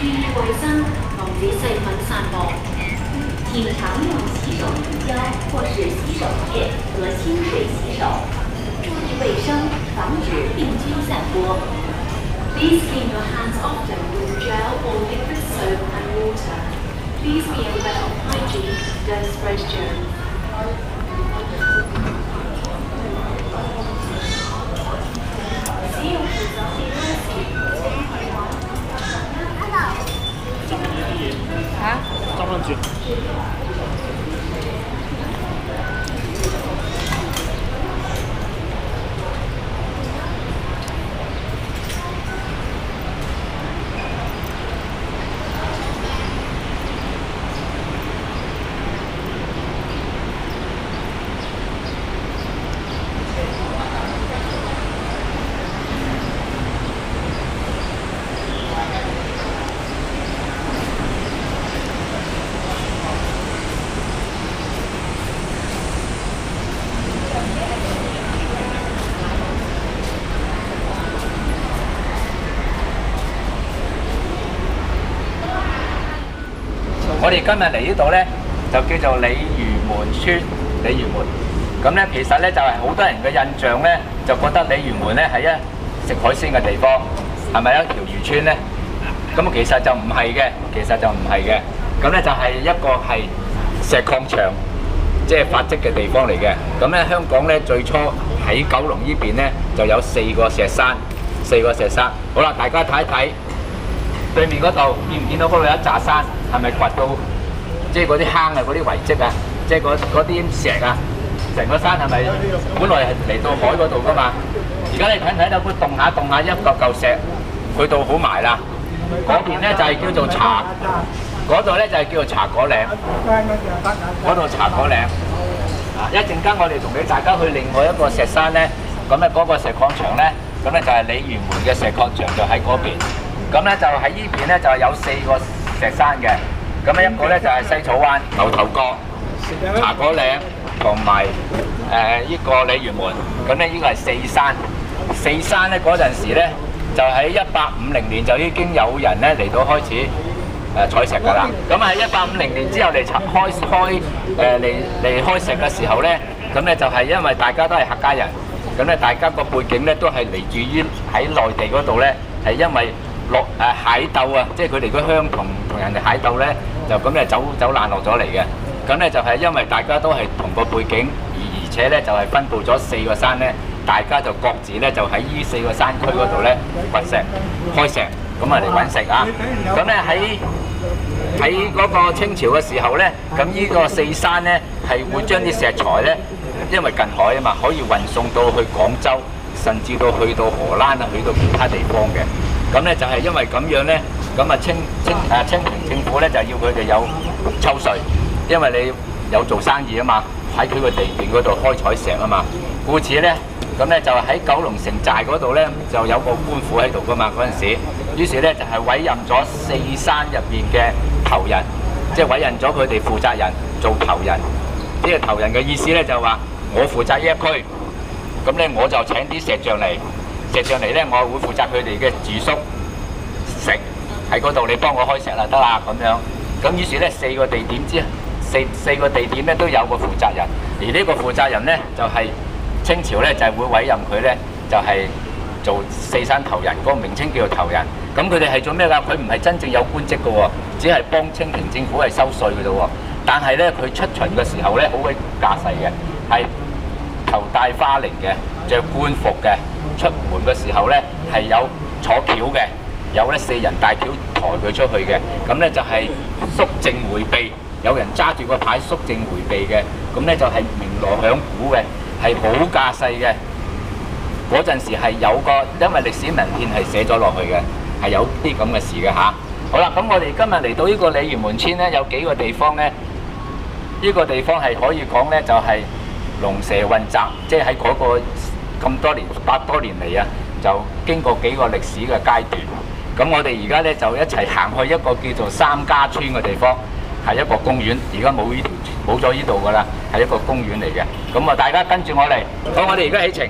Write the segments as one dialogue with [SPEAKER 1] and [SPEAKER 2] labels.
[SPEAKER 1] 意衛生，防止細菌散播。请常用洗手乳胶或是洗手液和清水洗手，注意卫生，防止病菌散播。Please clean your hands often with gel or liquid soap and water. Please be aware of hygiene, don't spread germs.
[SPEAKER 2] 啊？
[SPEAKER 3] 装上去。
[SPEAKER 4] 我哋今日嚟呢度呢，就叫做鯉魚門村鯉魚門。咁呢，其實呢，就係好多人嘅印象呢，就覺得鯉魚門呢係一食海鮮嘅地方，係咪一條漁村呢？咁其實就唔係嘅，咁呢，就係一個係石礦場，即係發跡嘅地方嚟嘅。咁呢，香港呢，最初喺九龍呢邊呢，就有4個石山。好啦，大家睇一睇。對面嗰度見唔見到嗰度有一紮山？係咪掘到即係嗰啲坑啊、嗰啲遺跡啊，即係嗰啲石啊，成個山係咪本來係嚟到海嗰度噶嘛？而家你睇唔睇到佢動下一嚿嚿石去到好埋啦？嗰邊咧就係叫做茶，嗰度咧就係叫做茶果嶺，嗰度茶果嶺。啊，一陣間我哋同大家去另外一個石山咧，咁咧嗰個石礦場咧，咁咧就係鯉魚門嘅石礦場就喺嗰邊。咁咧就喺呢邊咧就係有4個石山嘅，咁咧一個咧就係西草灣、牛頭角、茶果嶺同埋呢個鯉魚門。咁咧呢個係4山咧嗰陣時咧就喺1850年就已經有人咧嚟到開始採石㗎啦。咁喺1850年之後嚟開石嘅時候咧，咁咧就係因為大家都係客家人，咁咧大家個背景咧都係嚟自於喺內地嗰度咧，係因為蟹鬥啊，即係佢哋個鄉同人哋蟹鬥咧，就咁咧走難落咗嚟嘅。咁咧就係因為大家都係同個背景，而且咧就係分佈咗4個山咧，大家就各自咧就喺呢4個山區嗰度咧掘石、開石，咁啊嚟揾食啊。咁咧喺嗰個清朝嘅時候咧，咁呢個4山咧係會將啲石材咧，因為近海啊嘛，可以運送到去廣州，甚至到去到荷蘭啊，去到其他地方嘅。咁咧就係因為咁樣咧，咁啊清廷政府咧就要佢哋有抽稅，因為你有做生意啊嘛，喺佢個地段嗰度開採石啊嘛，故此咧，咁咧就喺九龍城寨嗰度咧就有個官府喺度噶嘛嗰陣時，於是咧就係委任咗4山入邊嘅頭人，即係委任咗佢哋負責人做頭人。呢個頭人嘅意思咧就話我負責呢一區，咁咧我就請啲石匠嚟。石匠嚟咧，我會負責佢哋嘅住宿食喺嗰度，你幫我開石啦得啦咁樣。咁於是咧4個地點四個地點咧都有個負責人，而呢個負責人咧就係清朝咧就係會委任佢咧就係做4山頭人，嗰個名稱叫做頭人。咁佢哋係做咩㗎？佢唔係真正有官職㗎喎，只係幫清廷政府係收稅㗎啫喎。但係咧佢出巡嘅時候咧好鬼架勢嘅，係頭戴花翎嘅，着官服嘅。出門嘅時候咧係有坐轎嘅，有咧4人大轎抬佢出去嘅，咁咧就係肅靜迴避，有人揸住個牌肅靜迴避嘅，咁咧就係鳴鑼響鼓嘅，係好架勢嘅。嗰陣時係有個，因為歷史文獻係寫咗落去嘅，係有啲咁嘅事嘅嚇。好啦，咁我哋今日嚟到呢個鯉魚門村咧，有幾個地方咧，呢個地方係可以講咧就係龍蛇混雜，即係喺嗰個。咁多年100多年嚟啊，就經過幾個歷史嘅階段。咁我哋而家咧就一齊行去一個叫做三家村嘅地方，係一個公園。而家冇咗呢度㗎啦，係一個公園嚟嘅。咁啊，大家跟住我嚟。好，我哋而家起程。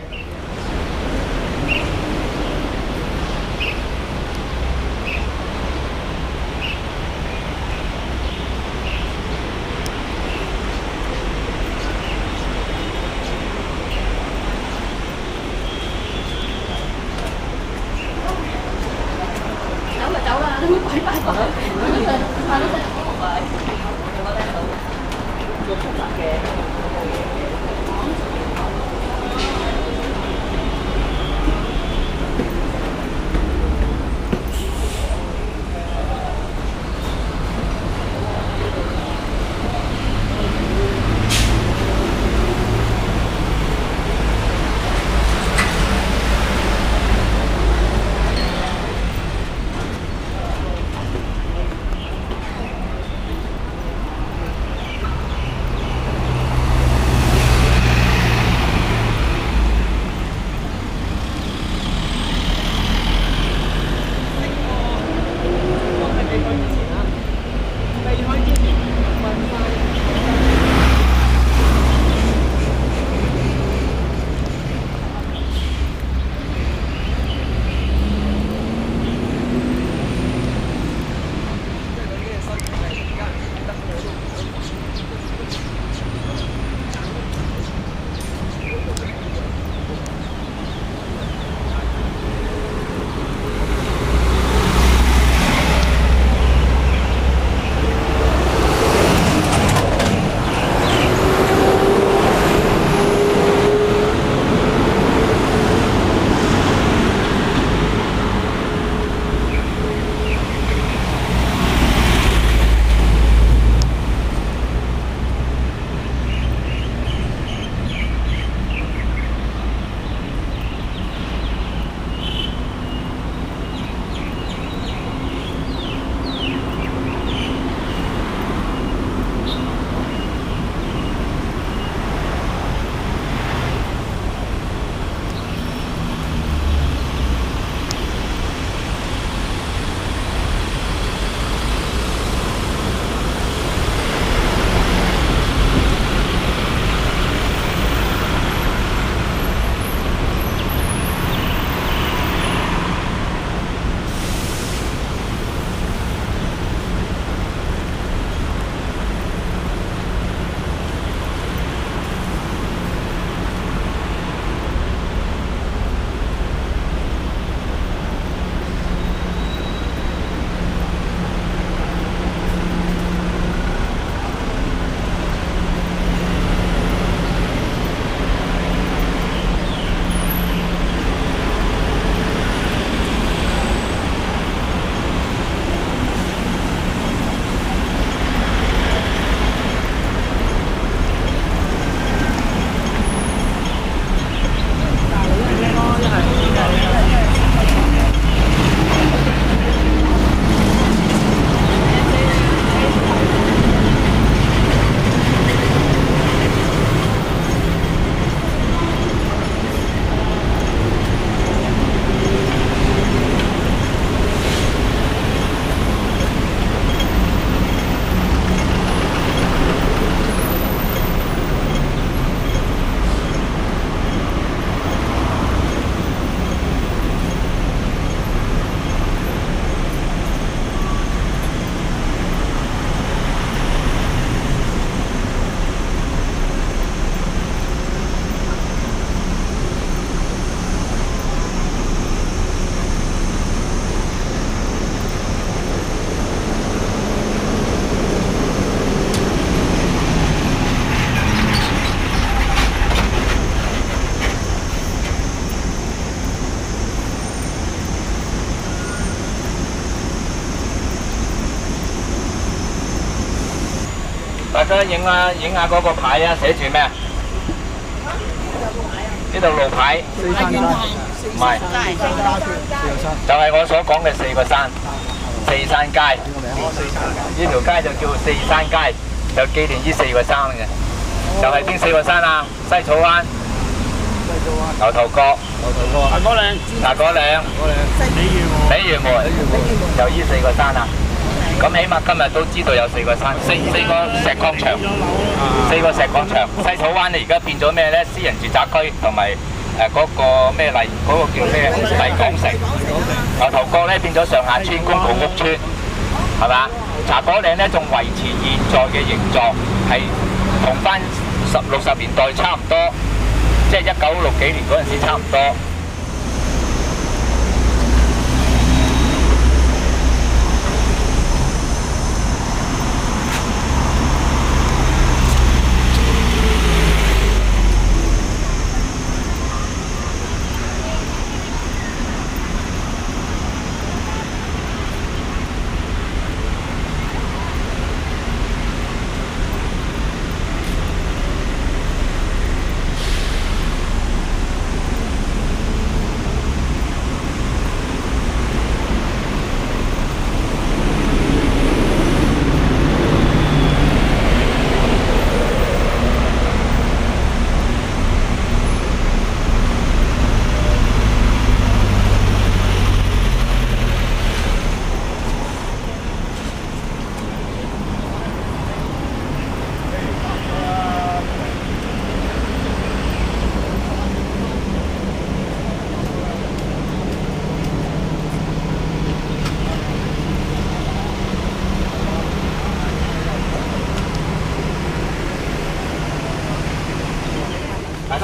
[SPEAKER 4] 大家影下嗰個牌啊，寫住咩啊？呢度路牌，唔係，就係我所講嘅4個山，四山街。呢條街就叫四山街，就紀念呢4個山嘅。就係邊4個山啊？西草灣、牛頭角、茶果嶺、鯉魚門，就呢4個山啊。咁起碼今日都知道有4個山，四個石礦場，4個石礦場。西草灣你而家變咗咩咧？私人住宅區同埋嗰個咩嗰個叫咩麗港城。牛頭角咧變咗上下村公共屋邨，係嘛？茶果嶺咧仲維持現在嘅形狀，係同翻60年代差唔多，即係1960幾年嗰陣時差唔多。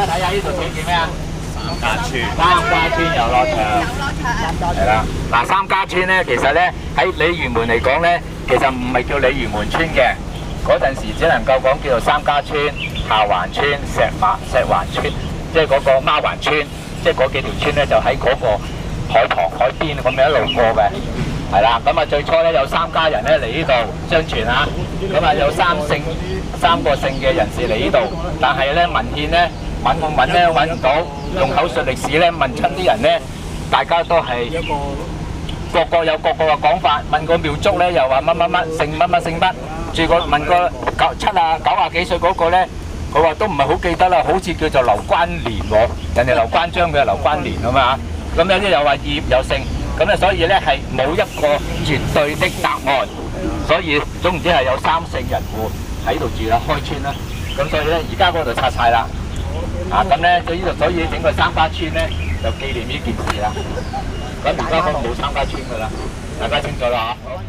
[SPEAKER 4] 家睇下呢度寫叫咩啊？三家村遊樂場。係啦，嗱三家村咧，其實咧喺鯉魚門嚟講咧，其實唔係叫鯉魚門村嘅，嗰陣時只能夠講叫做三家村、下環村、石環村，即係嗰個貓環村，即係嗰幾條村咧就喺嗰個海旁海邊咁樣一路過嘅。係啦，咁啊最初咧有3家人咧嚟呢度相傳啊，咁啊有3個姓嘅人士嚟呢度，但係咧文獻咧揾咧揾唔到，用口述歷史咧問親啲人咧，大家都係各個有各個嘅講法，問個廟祝咧又話乜乜乜姓乜乜姓乜，住個問個90幾歲嗰個咧，佢話都唔係好記得啦，好似叫做劉關連喎，人哋劉關張佢係劉關連啊嘛，咁有啲又話葉有姓。咁咧，所以咧係冇一個絕對的答案，所以總唔知係有3姓人戶喺度住啦，開村啦。咁所以咧，而家嗰度拆晒啦。咁咧，對呢度，所以整個三家村咧就紀念呢件事啦。咁而家可能冇三家村噶啦，大家清楚啦嚇。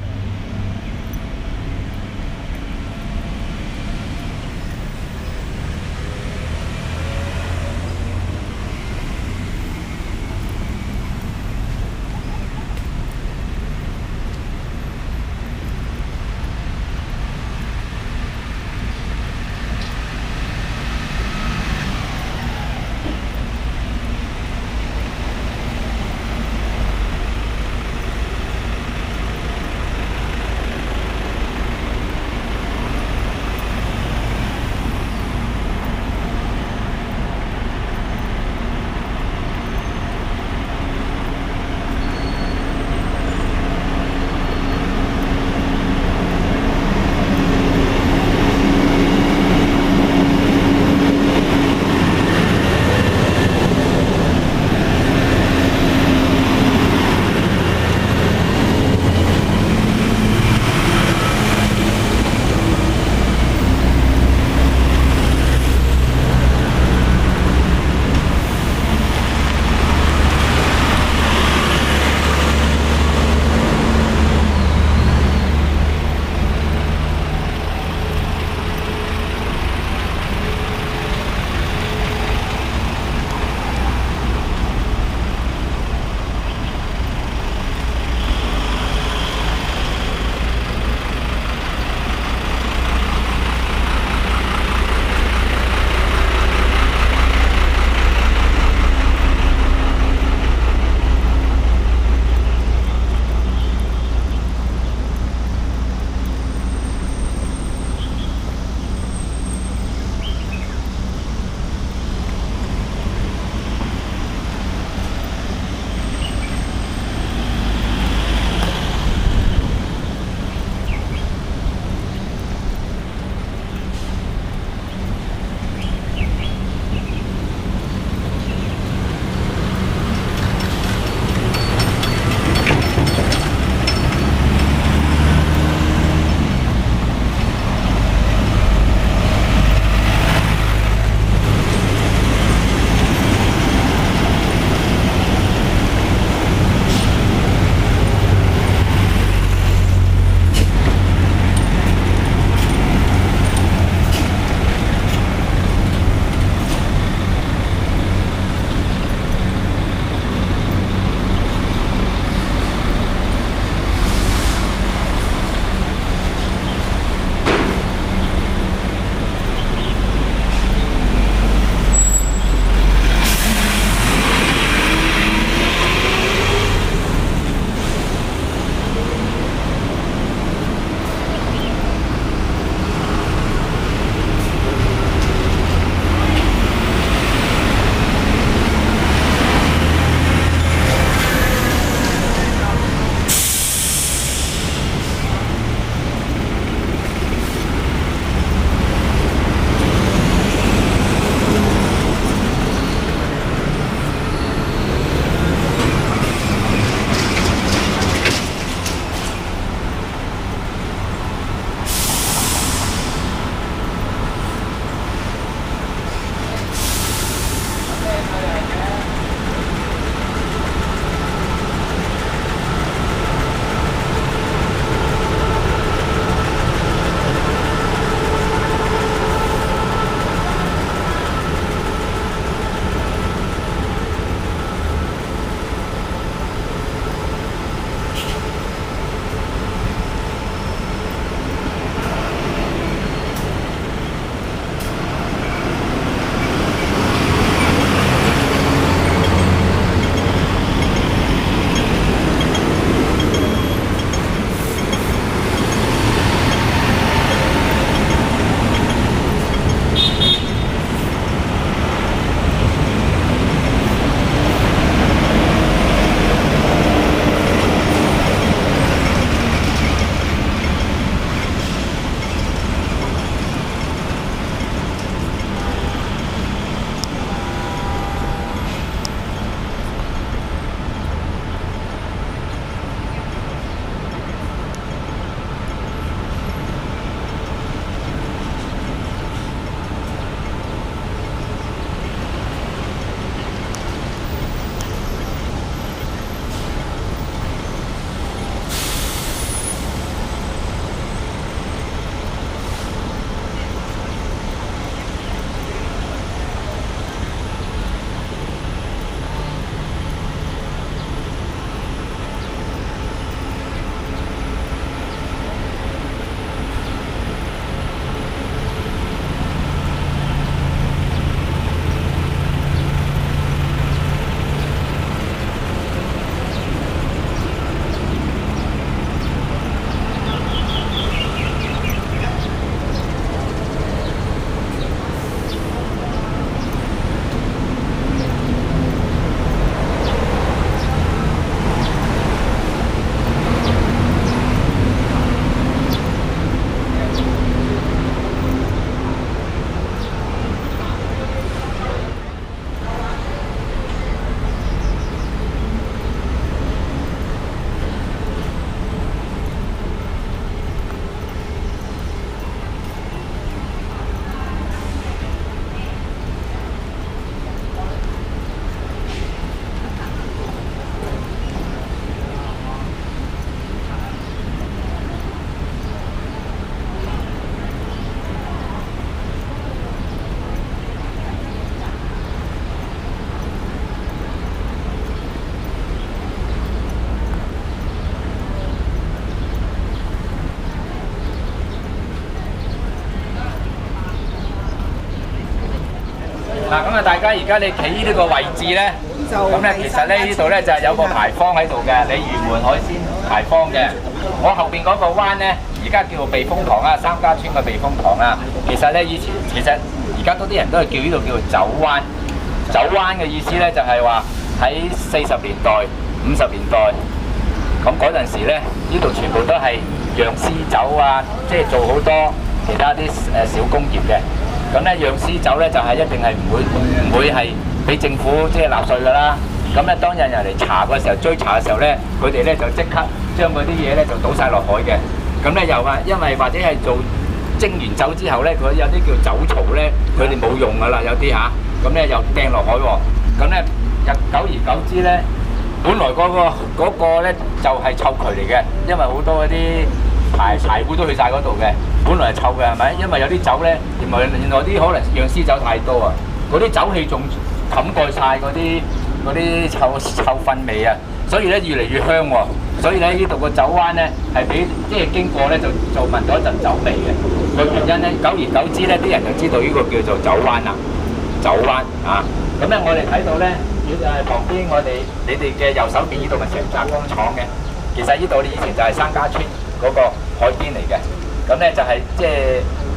[SPEAKER 4] 嗱，咁啊，大家而家你企呢個位置咧，咁咧其實咧呢度咧就係有個牌坊喺度嘅，鯉魚門海鮮牌坊嘅。我後邊嗰個灣咧，而家叫做避風塘啊，三家村嘅避風塘啊。其實咧以前而家多啲人都係叫呢度叫做酒灣。酒灣嘅意思咧就係話喺40年代、50年代，咁嗰陣時咧，呢度全部都係釀絲酒啊，即係做好多其他啲小工業嘅。咁咧釀絲酒咧就係一定係唔會係俾政府即係納稅㗎啦。咁咧當有人嚟查嘅時候，追查嘅時候咧，佢哋咧就即刻將嗰啲嘢咧就倒晒落海嘅。咁咧又話因為或者係做蒸完酒之後咧，佢有啲叫酒槽咧，佢哋冇用㗎啦，有啲嚇。咁咧又掟落海喎。咁咧久而久之咧，本來嗰個咧就係臭渠嚟嘅，因為好多嗰啲排污都去晒嗰度嘅。本來係臭嘅係咪？因為有啲酒咧，原來啲可能釀絲酒太多啊，嗰啲酒氣仲冚蓋晒嗰啲臭糞味啊，所以咧越嚟越香喎。所以咧呢度個酒灣咧係俾即係經過咧就聞到一陣酒味嘅。個原因咧久而久之咧，啲人就知道呢個叫做酒灣啦，酒灣啊。咁咧我哋睇到咧，旁邊你哋嘅右手邊呢度係石軋工廠嘅。其實呢度以前就係三家村嗰個海邊嚟嘅。咁咧就係即係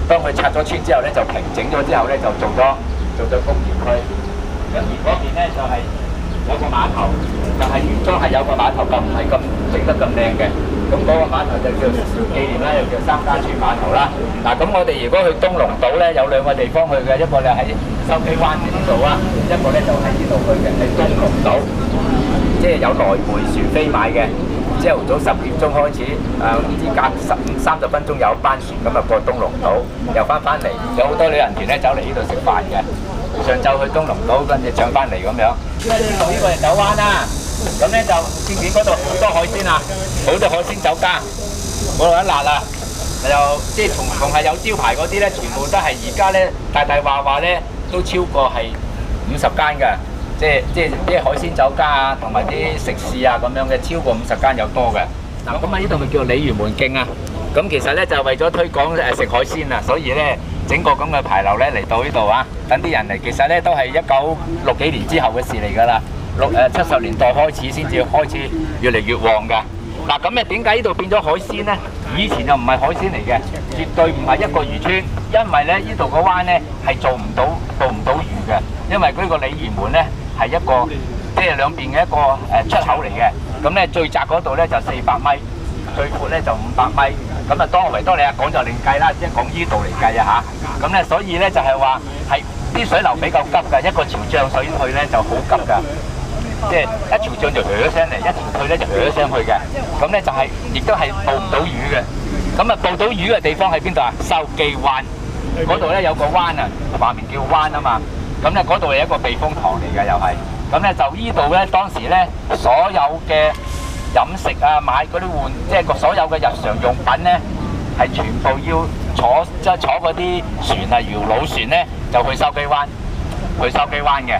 [SPEAKER 4] 當佢拆咗村之後咧，就平整咗之後咧，就做咗工業區。咁而嗰邊咧就係有個碼頭，就係原裝係有個碼頭，就唔係咁整得咁靚嘅。咁嗰個碼頭就叫紀念啦，又叫三家村碼頭啦。嗱，咁我哋如果去東龍島咧，有兩個地方去嘅，一個就喺筲箕灣呢度啊，一個咧就喺呢度去嘅，喺東龍島，即係有來回船飛買嘅。朝頭早10點鐘開始，唔知隔30分鐘有一班船咁啊過東龍島，又翻嚟，有好多旅行團咧走嚟呢度食飯嘅。上晝去東龍島，跟住上翻嚟咁樣。呢個係酒灣啦，咁咧就見唔見嗰度好多海鮮啊？好多海鮮酒家，嗰度一辣啊！又即係同係有招牌嗰啲咧，全部都係而家咧大話咧都超過係50間㗎。即係啲海鮮酒家啊，同埋啲食肆啊咁樣嘅，超過50間有多嘅。嗱，咁啊呢度咪叫鯉魚門徑啊。咁其實咧就係為咗推廣食海鮮啊，所以咧整個咁嘅牌樓咧嚟到呢度啊，等啲人嚟。其實咧都係1960幾年之後嘅事嚟㗎啦。70年代開始先至開始越嚟越旺㗎。嗱，咁誒點解呢度變咗海鮮咧？以前就唔係海鮮嚟嘅，絕對唔係一個漁村，因為咧呢度個灣咧係做唔到魚嘅，因為嗰個鯉魚門咧係一個即係兩邊嘅一個出口嚟嘅。咁咧最窄嗰度咧就400米，最闊咧就500米。咁啊，當維多利亞港就另計啦，即係講依度嚟計啊嚇。咁咧所以咧就係話係啲水流比較急㗎，一個潮漲水去咧就好急㗎。即係一潮漲就一聲嚟，一潮退咧就一聲去嘅。咁咧就係亦都係捕唔到魚嘅。咁啊，捕到魚嘅地方喺邊度啊？筲箕灣嗰度咧有個灣啊，話名叫灣啊嘛。咁咧嗰度係一個避風塘嚟嘅，又係。咁咧就依度咧當時咧所有嘅飲食啊、買嗰啲即係所有嘅日常用品咧，係全部要坐嗰啲船啊，搖櫓船咧就去筲箕灣嘅。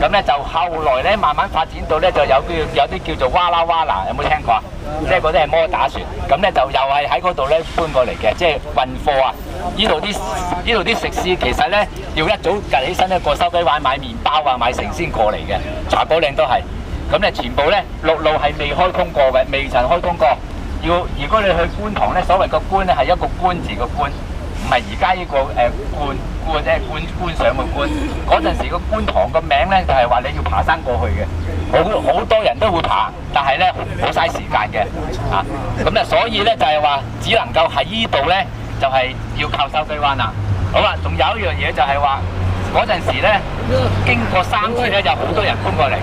[SPEAKER 4] 咁咧就後來咧慢慢發展到咧就有啲叫做哇啦哇啦，有冇聽過啊？即係嗰啲係摩打船，咁咧就又係喺嗰度咧搬過嚟嘅，即係運貨啊！呢度啲食肆其實咧要一早趌起身咧過筲箕灣買麵包啊、買成先過嚟嘅，茶果嶺都係。咁咧全部咧陸路係未開通過嘅，未曾開通過。如果你去觀塘咧，所謂個觀咧係一個官字嘅官，唔係而家呢個觀賞嘅觀。嗰陣時個觀塘個名咧就係話你要爬山過去嘅，好多人都會爬，但係咧好嘥時間嘅啊。咁咧所以咧就係話只能夠喺依度咧就係要靠筲箕灣啦。好啦，仲有一樣嘢就係話嗰陣時咧經過3次咧有好多人搬過嚟。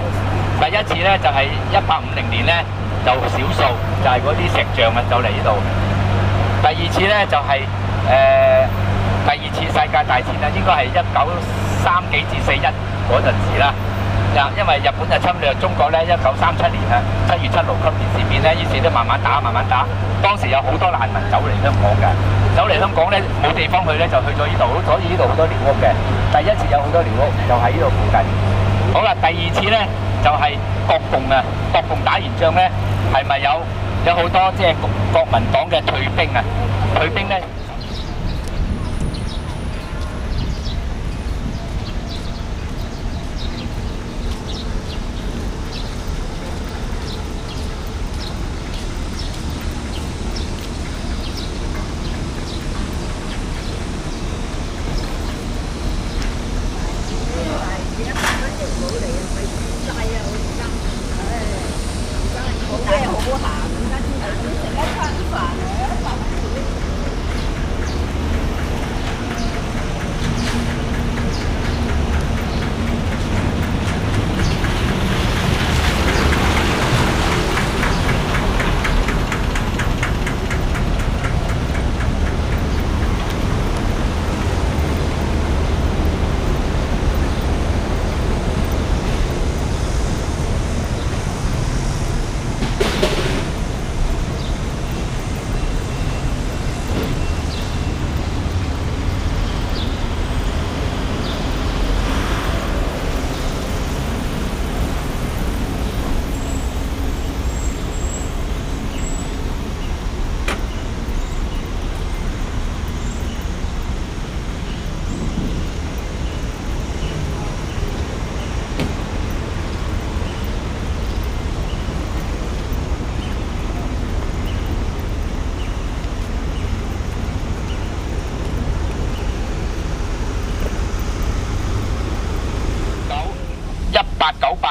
[SPEAKER 4] 第一次咧就係1850年咧就少數，就係嗰啲石像啊就嚟呢度。第二次咧就係第2次世界大戰啊，應該係1930幾至41嗰陣時啦。因為日本就侵略中國咧，1937年啊7月7號給電事變咧，於是都慢慢打。當時有好多難民走嚟香港嘅，走嚟香港咧冇地方去咧，就去咗呢度，所以呢度好多寮屋嘅。第一次有好多寮屋，就喺呢度附近。好啦，第2次咧就係國共啊，國共打完仗咧，係咪有好多即係國民黨嘅退兵啊？退兵咧。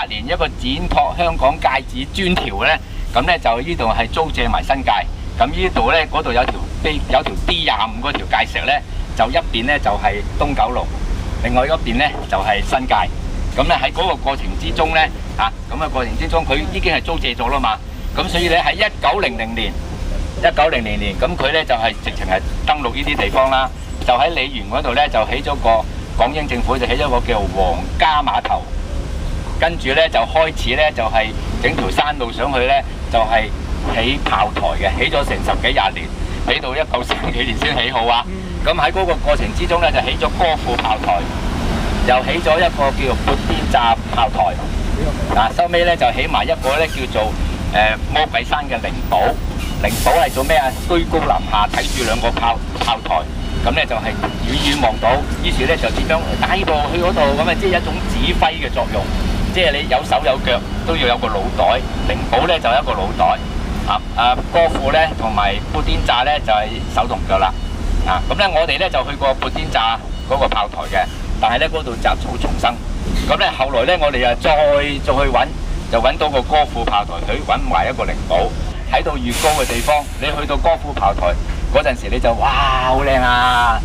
[SPEAKER 4] 18年一個展拓香港界址專條咧，咁咧就呢度係租借埋新界。咁呢度咧嗰度有條 D25嗰條界石咧，就一邊咧就係東九龍，另外一邊咧就係新界。咁咧喺嗰個過程之中咧，咁嘅過程之中佢已經係租借咗啦嘛。咁所以咧喺1900年，咁佢咧就係直情係登陸呢啲地方啦。就喺鯉魚嗰度咧就起咗個港英政府就起咗個叫皇家碼頭，跟住咧就開始咧就係整條山路上去咧就係起炮台嘅，起咗成10幾20年，起到1940幾年先起好啊。咁喺嗰個過程之中咧就起咗歌賦炮台，又起咗一個叫做砵甸乍炮台。收尾咧就起埋一個咧叫做魔鬼山嘅靈堡。靈堡係做咩啊？居高臨下睇住兩個炮台。咁咧就係遠遠望到，於是咧就點樣打呢度去嗰度，咁啊即係一種指揮嘅作用，即係你有手有腳都要有個腦袋。靈堡咧就係一個腦袋，歌賦咧同埋砵甸乍咧就係手同腳啦。咁咧我哋咧就去過砵甸乍嗰個炮台嘅，但係咧嗰度雜草叢生。咁咧後來咧我哋又再去揾，就揾到個歌賦炮台，佢揾埋一個靈堡。睇到越高嘅地方，你去到歌賦炮台嗰陣時，你就哇好靚啊，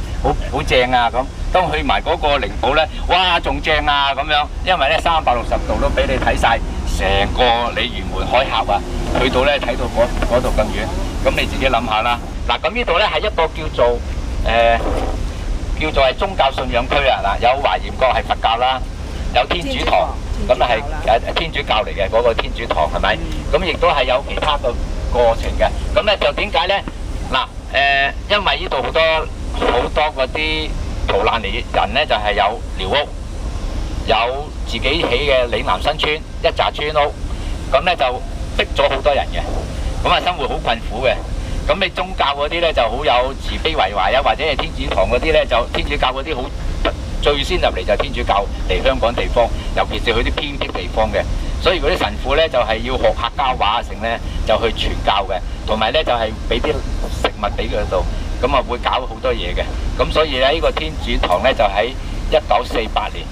[SPEAKER 4] 好正啊咁。當去埋嗰個靈堡咧，哇仲正啊咁樣，因為咧360度都俾你睇晒成個鯉魚門海峽啊，去到咧睇到嗰度咁遠，咁你自己諗下啦。嗱，咁呢度咧係一個叫做係宗教信仰區啊。嗱，有華嚴閣係佛教啦，有天主堂，咁啊係天主教嚟嘅嗰個天主堂係咪？咁亦都係有其他嘅過程嘅。咁咧就點解咧？嗱，因為呢度好多嗰啲逃難嚟人咧，就係有寮屋，有自己起嘅嶺南新村一紮村屋，咁咧就逼咗好多人嘅，咁啊生活好困苦嘅。咁你宗教嗰啲咧就好有慈悲為懷啊，或者係天主堂嗰啲咧就天主教嗰啲好最先入嚟就係天主教嚟香港地方，尤其是去啲偏僻地方嘅。所以嗰啲神父咧就係要學客家話成咧，就去傳教嘅，同埋咧就係俾啲食物俾佢度，咁啊會搞好多嘢嘅。咁所以咧呢個天主堂咧就喺1948年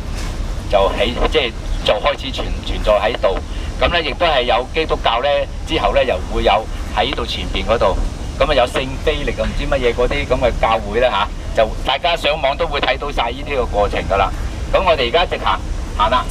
[SPEAKER 4] 就起，即係就開始存在喺度。咁咧亦都係有基督教咧，之後咧又會有喺度前邊嗰度，咁啊有聖菲力啊唔知乜嘢嗰啲咁嘅教會咧嚇，就大家上網都會睇到晒呢啲個過程噶啦。咁我哋而家直行啦。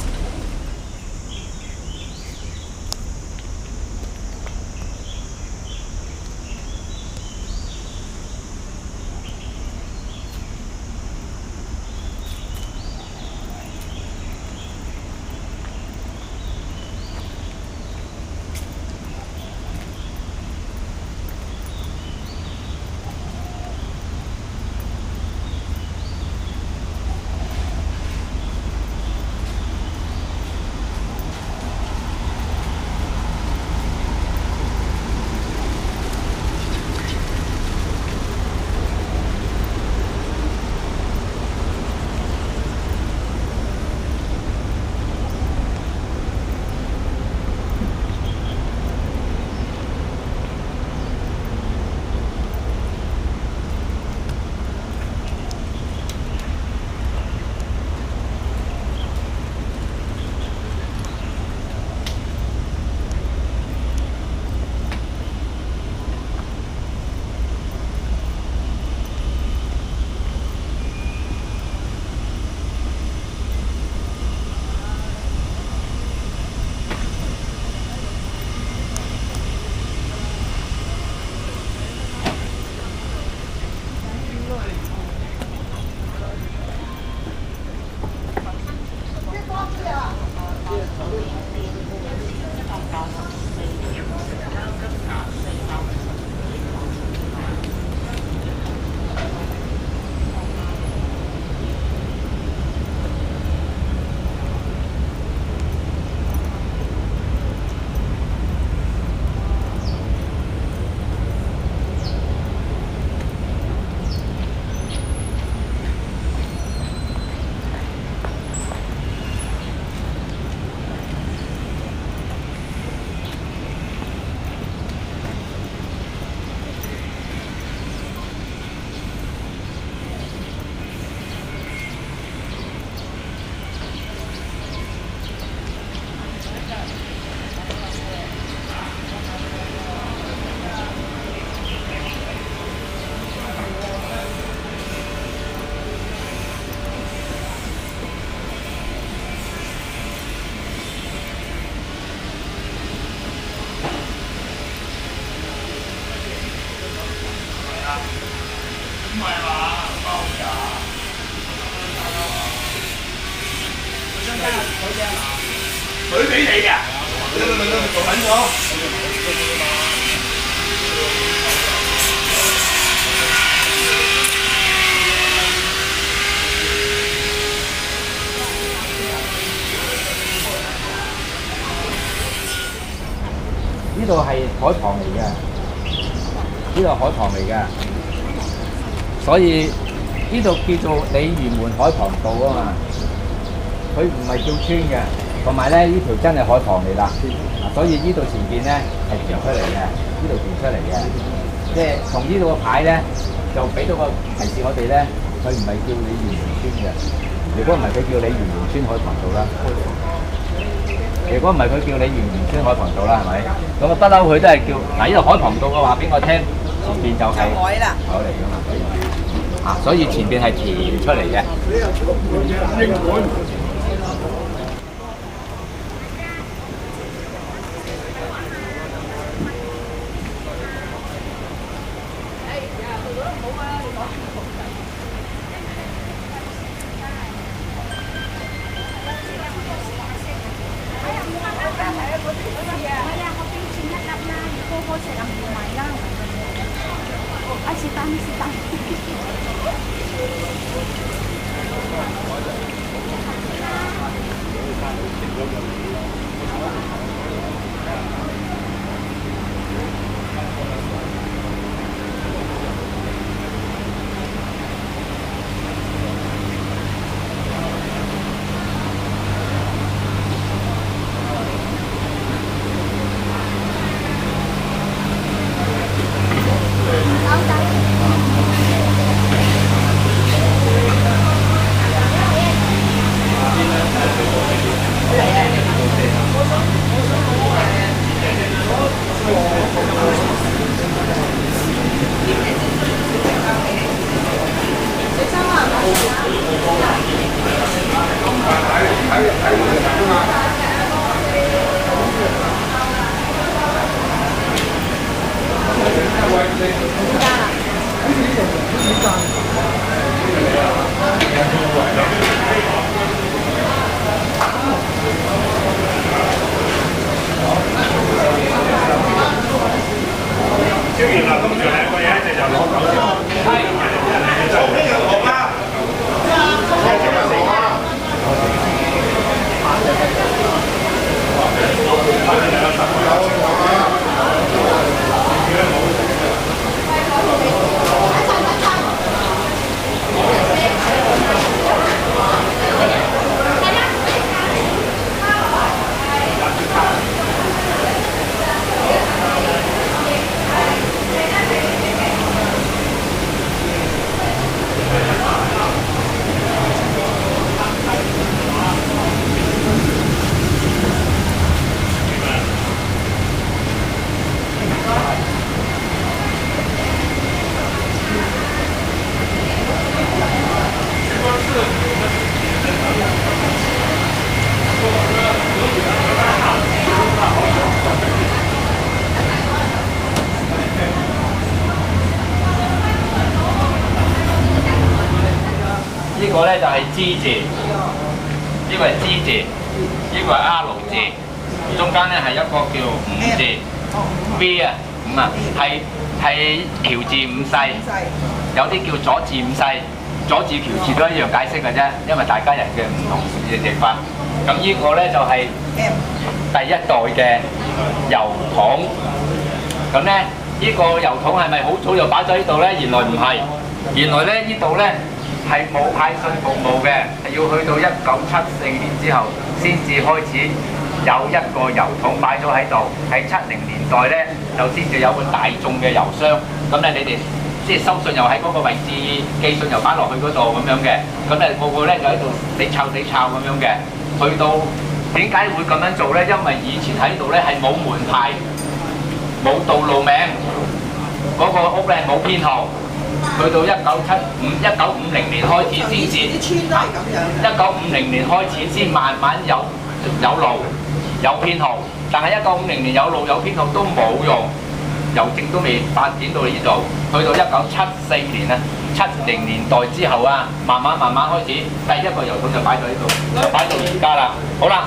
[SPEAKER 4] 水俾你㗎。做緊咗。
[SPEAKER 3] 呢度係海旁嚟嘅，呢度係海旁嚟嘅，所以呢度叫做鯉魚門海旁道啊嘛。佢唔係叫村嘅，同埋咧呢條真係海旁嚟啦，所以呢度前邊咧係填出嚟嘅，呢度填出嚟嘅，即係從呢度個牌咧就俾到個提示我哋咧，佢唔係叫鯉魚門村嘅。如果唔係佢叫鯉魚門村海旁道啦。如果唔係佢叫鯉魚門村海旁道啦，係咪？咁啊不嬲佢都係叫嗱，呢度海旁道嘅話俾我聽，前邊就係海啦，海嚟㗎嘛。啊，所以前邊係填出嚟嘅。呢個咧就係之字，呢個係之字，呢個係 R 字，中間咧係一個叫五字 V 啊，五啊，係喬字五世，有啲叫左字五世，左字喬字都一樣解釋嘅啫，因為大家人嘅唔同嘅譯法。咁呢個咧就係第一代嘅郵筒，咁咧呢個郵筒係咪好早就擺咗呢度咧？原來唔係，原來咧呢度咧。係冇派信服務嘅，係要去到1974年之後先至開始有一個郵筒擺咗喺度。喺70年代咧就先至有個大眾嘅郵箱。咁咧你哋即係收信又喺嗰個位置，寄信又擺落去嗰度咁樣嘅。咁咧個個咧就喺度你抄咁樣嘅。去到點解會咁樣做咧？因為以前喺度咧係冇門牌、冇道路名，嗰個屋咧冇編號。去到1950年開始先至，啲村都係咁樣。1950年開始先慢慢有路有編號，但係1950年有路有編號都冇用，郵政都未發展到呢度。去到1974年啊，70年代之後啊，慢慢開始，第一個郵筒就擺到呢度，就擺到而家啦。好啦，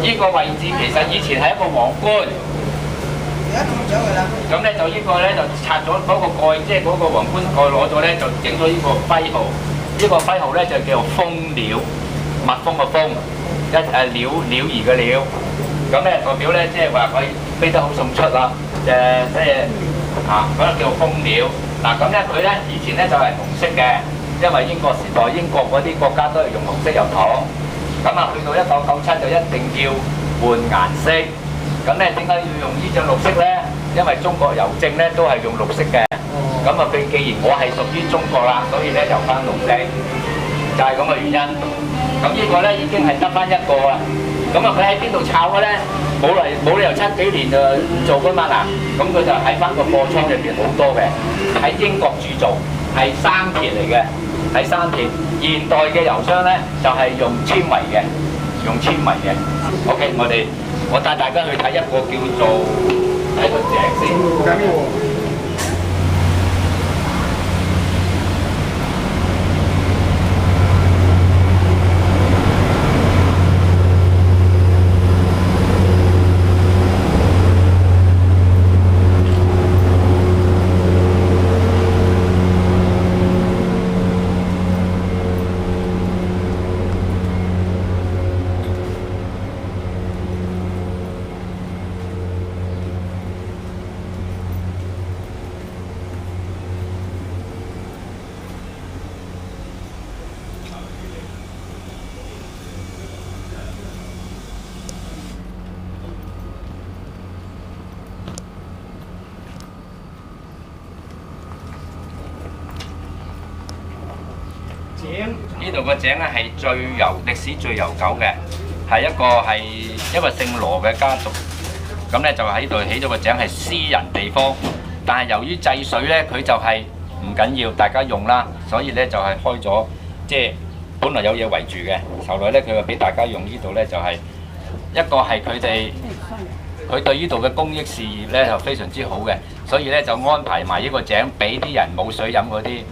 [SPEAKER 3] 呢個位置其實以前係一個皇冠。
[SPEAKER 5] 而家跌咗佢啦。
[SPEAKER 3] 咁咧就呢個咧就拆咗嗰個蓋，即係嗰個皇冠蓋攞咗咧，就整咗呢個徽號。呢個徽號咧就叫做蜂鳥，蜜蜂個蜂，鳥兒嘅鳥。咁咧代表咧即係話佢飛得好迅速啦，即係嗰個叫做蜂鳥。嗱咁咧佢咧以前咧就係紅色嘅，因為英國時代英國嗰啲國家都係用紅色郵筒。咁啊去到1997就一定要換顏色。咁咧點解要用呢隻綠色咧？因為中國郵政咧都係用綠色嘅。咁啊，佢既然我係屬於中國啦，所以咧就翻綠色，就係咁嘅原因。咁呢個咧已經係得翻一個啦。咁啊，佢喺邊度炒嘅咧？冇理由7幾年就唔做噶嘛嗱。咁佢就喺翻個貨倉入邊好多嘅，喺英國鑄造，係生鐵嚟嘅，係生鐵。現代嘅郵箱咧就係用纖維嘅，用纖維嘅。OK，我帶大家去睇一個叫做一個井先。呢度個井咧係歷史最悠久嘅，係一個姓羅嘅家族，咁咧就喺度起咗個井係私人地方，但係由於制水咧佢就係唔緊要，大家用啦，所以咧就係開咗，即係本來有嘢圍住嘅，後來咧佢就俾大家用呢度咧就係一個係佢對呢度嘅公益事業咧就非常之好嘅，所以咧就安排埋呢個井俾啲人冇水飲嗰啲。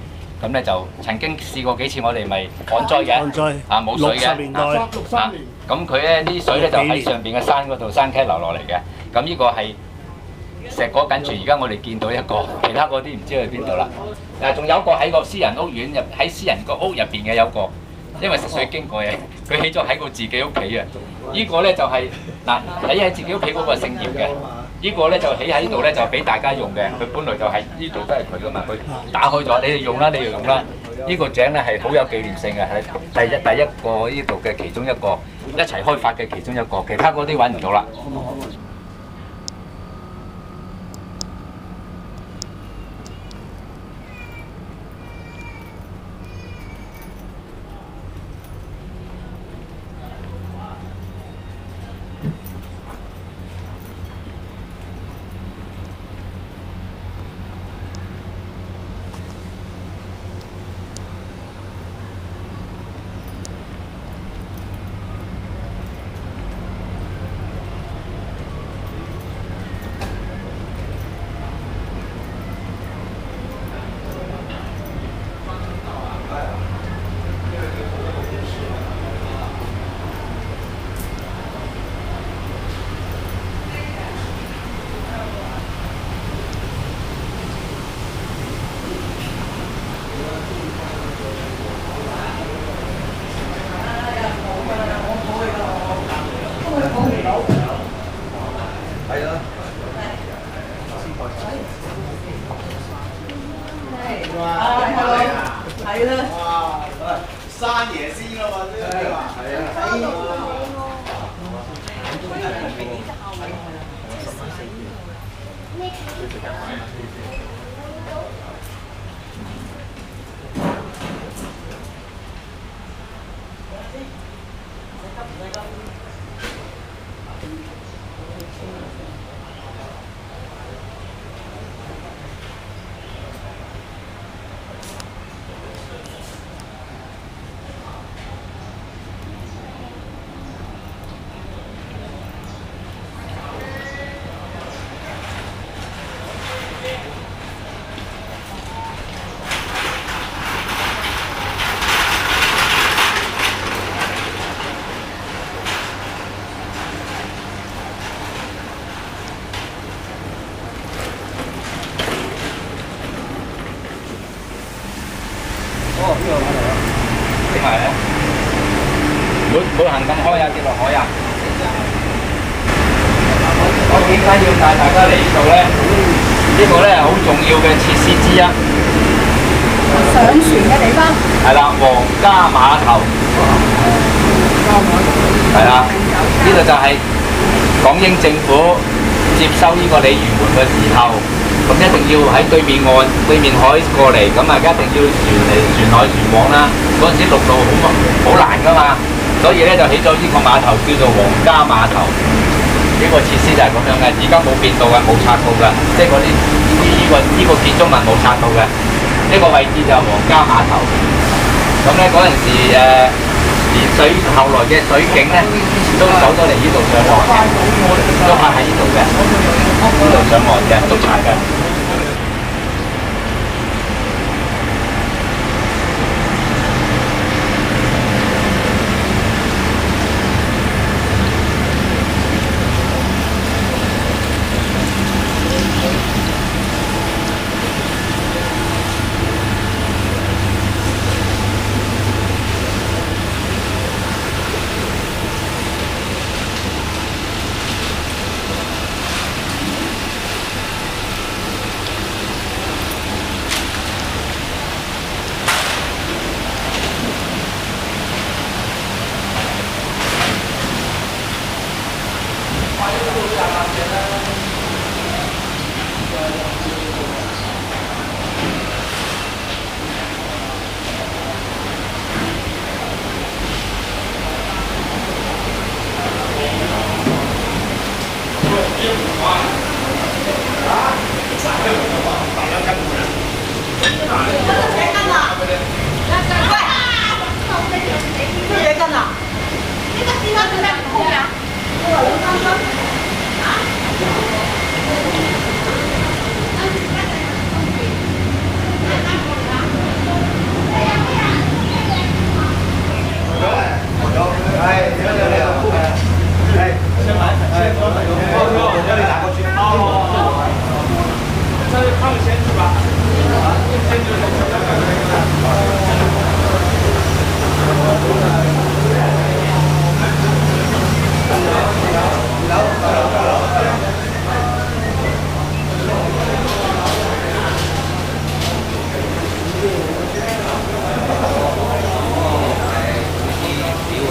[SPEAKER 3] 咁咧就曾經試過幾次，我哋咪旱災嘅，冇水嘅，咁佢咧啲水咧就喺上邊嘅山嗰度山溪流落嚟嘅。咁呢個係石果緊住，而家我哋見到一個，其他嗰啲唔知去邊度啦。仲有一個喺個私人屋苑喺私人個屋入邊嘅有個，因為食水經過嘅，佢起咗喺個自己屋企啊。呢個咧就係起喺自己屋企嗰個姓葉嘅。呢個咧就起喺呢度咧就俾大家用嘅，佢本來就係呢度都係佢噶嘛，佢打開咗，你哋用啦，你哋用啦。呢個井咧係好有紀念性嘅，係第一個呢度嘅其中一個一齊開發嘅其中一個，其他嗰啲揾唔到啦。
[SPEAKER 5] 係啦。哇！生椰先㗎嘛，呢啲話係啊。
[SPEAKER 4] 解要帶大家嚟呢度咧？呢個咧係好重要嘅設施之一。
[SPEAKER 2] 上船嘅地方。
[SPEAKER 4] 係啦，皇家碼頭。係啦，呢度就係港英政府接收呢個鯉魚門嘅時候，咁一定要喺對面岸、對面海過嚟，咁啊一定要船來船往啦。嗰陣時陸路好難噶嘛，所以咧就起咗呢個碼頭叫做皇家碼頭。呢個設施就係咁樣嘅，而家冇變到嘅，冇拆到嘅，即係嗰啲呢個建築物冇拆到嘅。呢個位置就係皇家碼頭。咁咧嗰陣時連後來嘅水警咧都走咗嚟呢度上岸嘅，都泊喺呢度嘅，呢度上岸嘅，捉賊嘅。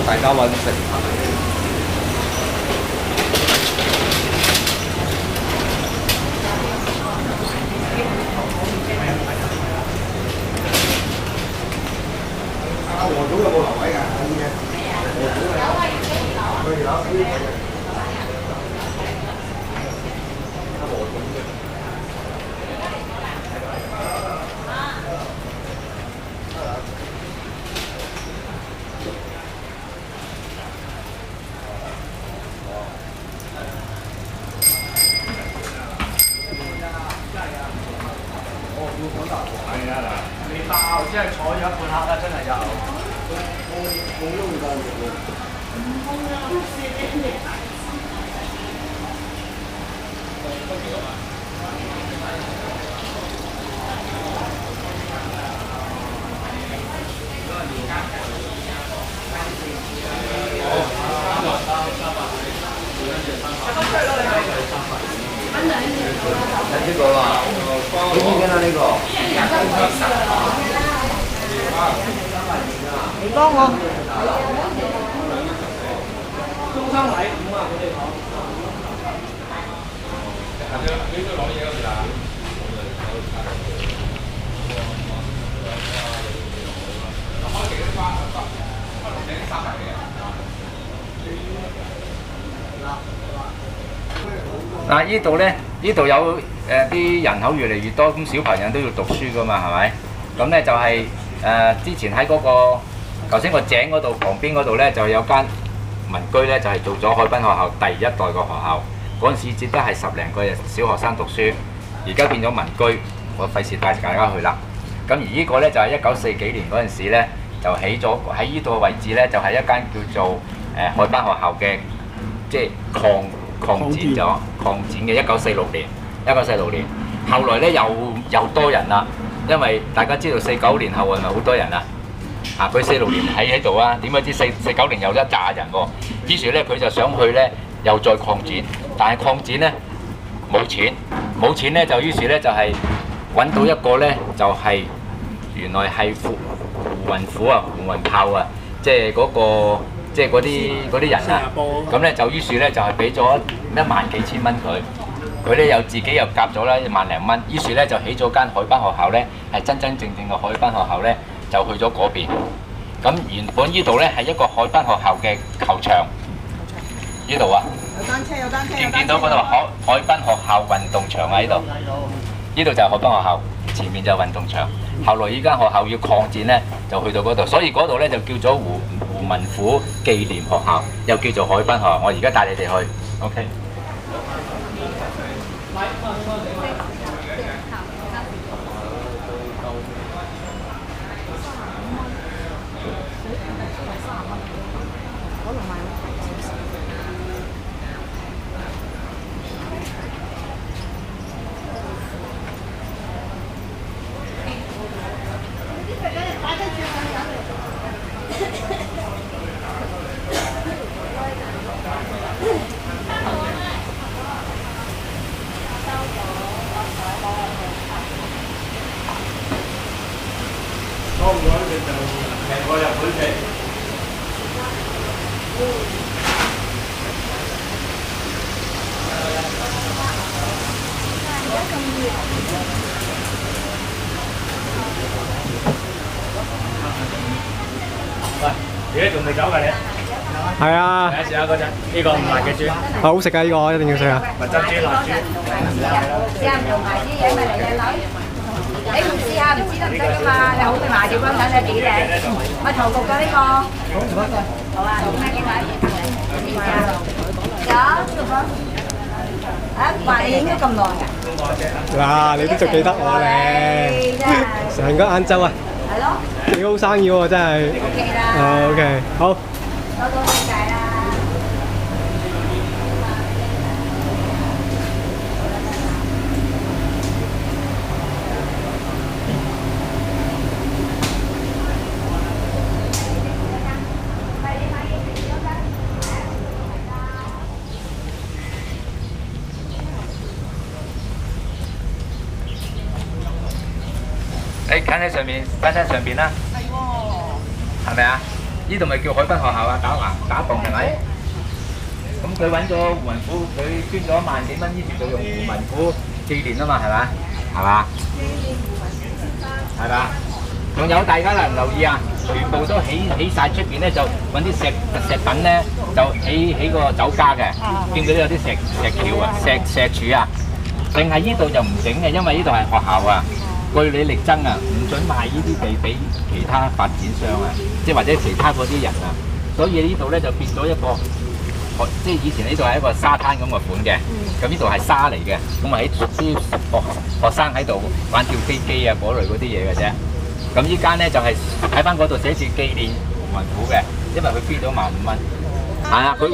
[SPEAKER 4] 大家揾食。
[SPEAKER 5] 和總有冇留位㗎？係啊，嗱，你爆即係坐咗一半刻啦，真係有。冇用㗎，呢個啦，幾錢斤啊？呢個？
[SPEAKER 2] 你幫我。
[SPEAKER 5] 中山禮5啊，佢哋講。你都攞嘢嗰時啦。開幾多花？開6隻300嘅。
[SPEAKER 4] 嗱，呢度咧，呢度有啲人口越嚟越多，咁小朋友都要讀書噶嘛，係咪？咁咧就係之前喺嗰個頭先個井嗰度旁邊嗰度咧，就有間民居咧，就係做咗海濱學校第一代個學校。嗰陣時只得係10零個小學生讀書，而家變咗民居，我費事帶大家去啦。咁而呢個咧就係1940幾年嗰陣時咧，就起咗喺呢度嘅位置咧，就係一間叫做海濱學校嘅，即係擴展嘅1946年，後來咧又多人啦，因為大家知道49年後係咪好多人啊？佢46年喺度啊，點解知49年有一紮人喎？於是咧佢就想去咧又再擴展，但係擴展咧冇錢，冇錢咧就於是咧就係、揾到一個咧就係、原來係胡雲虎啊、胡雲豹啊，即係嗰、個即係嗰啲人啊，咁咧就於是咧就係俾咗1萬幾千蚊佢。佢咧又自己又夾咗啦1萬零蚊，於是咧就起咗間海濱學校咧，係真真正正嘅海濱學校咧，就去咗嗰邊。咁原本呢度咧係一個海濱學校嘅球場，呢度啊，
[SPEAKER 2] 有單車，有單車，
[SPEAKER 4] 見唔見到嗰度海濱學校運動場喺度？呢度就係海濱學校，前面就係運動場。後來呢間學校要擴展咧，就去到嗰度，所以嗰度咧就叫咗胡文虎紀念學校，又叫做海濱學校。我而家帶你哋去 ，OK。
[SPEAKER 5] 多唔多你就平過日本仔。喂，而家仲未走㗎你？
[SPEAKER 2] 係啊，
[SPEAKER 5] 試下嗰隻呢個唔辣嘅豬，
[SPEAKER 2] 好食啊！呢個一定要食啊！
[SPEAKER 5] 蜜汁豬、辣豬。
[SPEAKER 6] 試下唔同牌啲嘢咪嚟嘅女，你唔試下唔知得唔得㗎嘛？你好似麻條咁睇你幾靚，咪頭焗㗎呢個。好啊，咩幾位？有，啊，話你影咗咁耐㗎？
[SPEAKER 2] 嗱，你都仲記得我咧，成個晏晝啊，
[SPEAKER 6] 係咯，
[SPEAKER 2] 幾好生意喎，真係。
[SPEAKER 6] OK 啦。
[SPEAKER 2] OK，好。
[SPEAKER 6] 多多謝晒啦。
[SPEAKER 4] 誒，揀喺上面，揀喺上邊啦。係喎。係咪啊？呢度咪叫海濱學校啊？打洞係咪？咁佢揾咗胡文虎，佢捐咗1萬幾蚊，於是就用胡文虎紀念啊嘛，係咪？係嘛？係嘛？仲有大家留意啊！全部都起晒出邊咧，就揾啲石品咧，就起個酒家嘅。見到有啲石橋啊、石柱啊，淨係呢度就唔整嘅，因為呢度係學校啊。據理力爭啊，唔準賣呢啲地俾其他發展商啊，即係或者其他嗰啲人啊，所以呢度咧就變咗一個，即係以前呢度係一個沙灘咁嘅款嘅，咁呢度係沙嚟嘅，咁啊喺啲學生喺度玩跳飛機啊嗰類嗰啲嘢嘅啫。咁依間咧就係喺翻嗰度寫住紀念胡文虎嘅，因為佢捐咗15000蚊。係啊，佢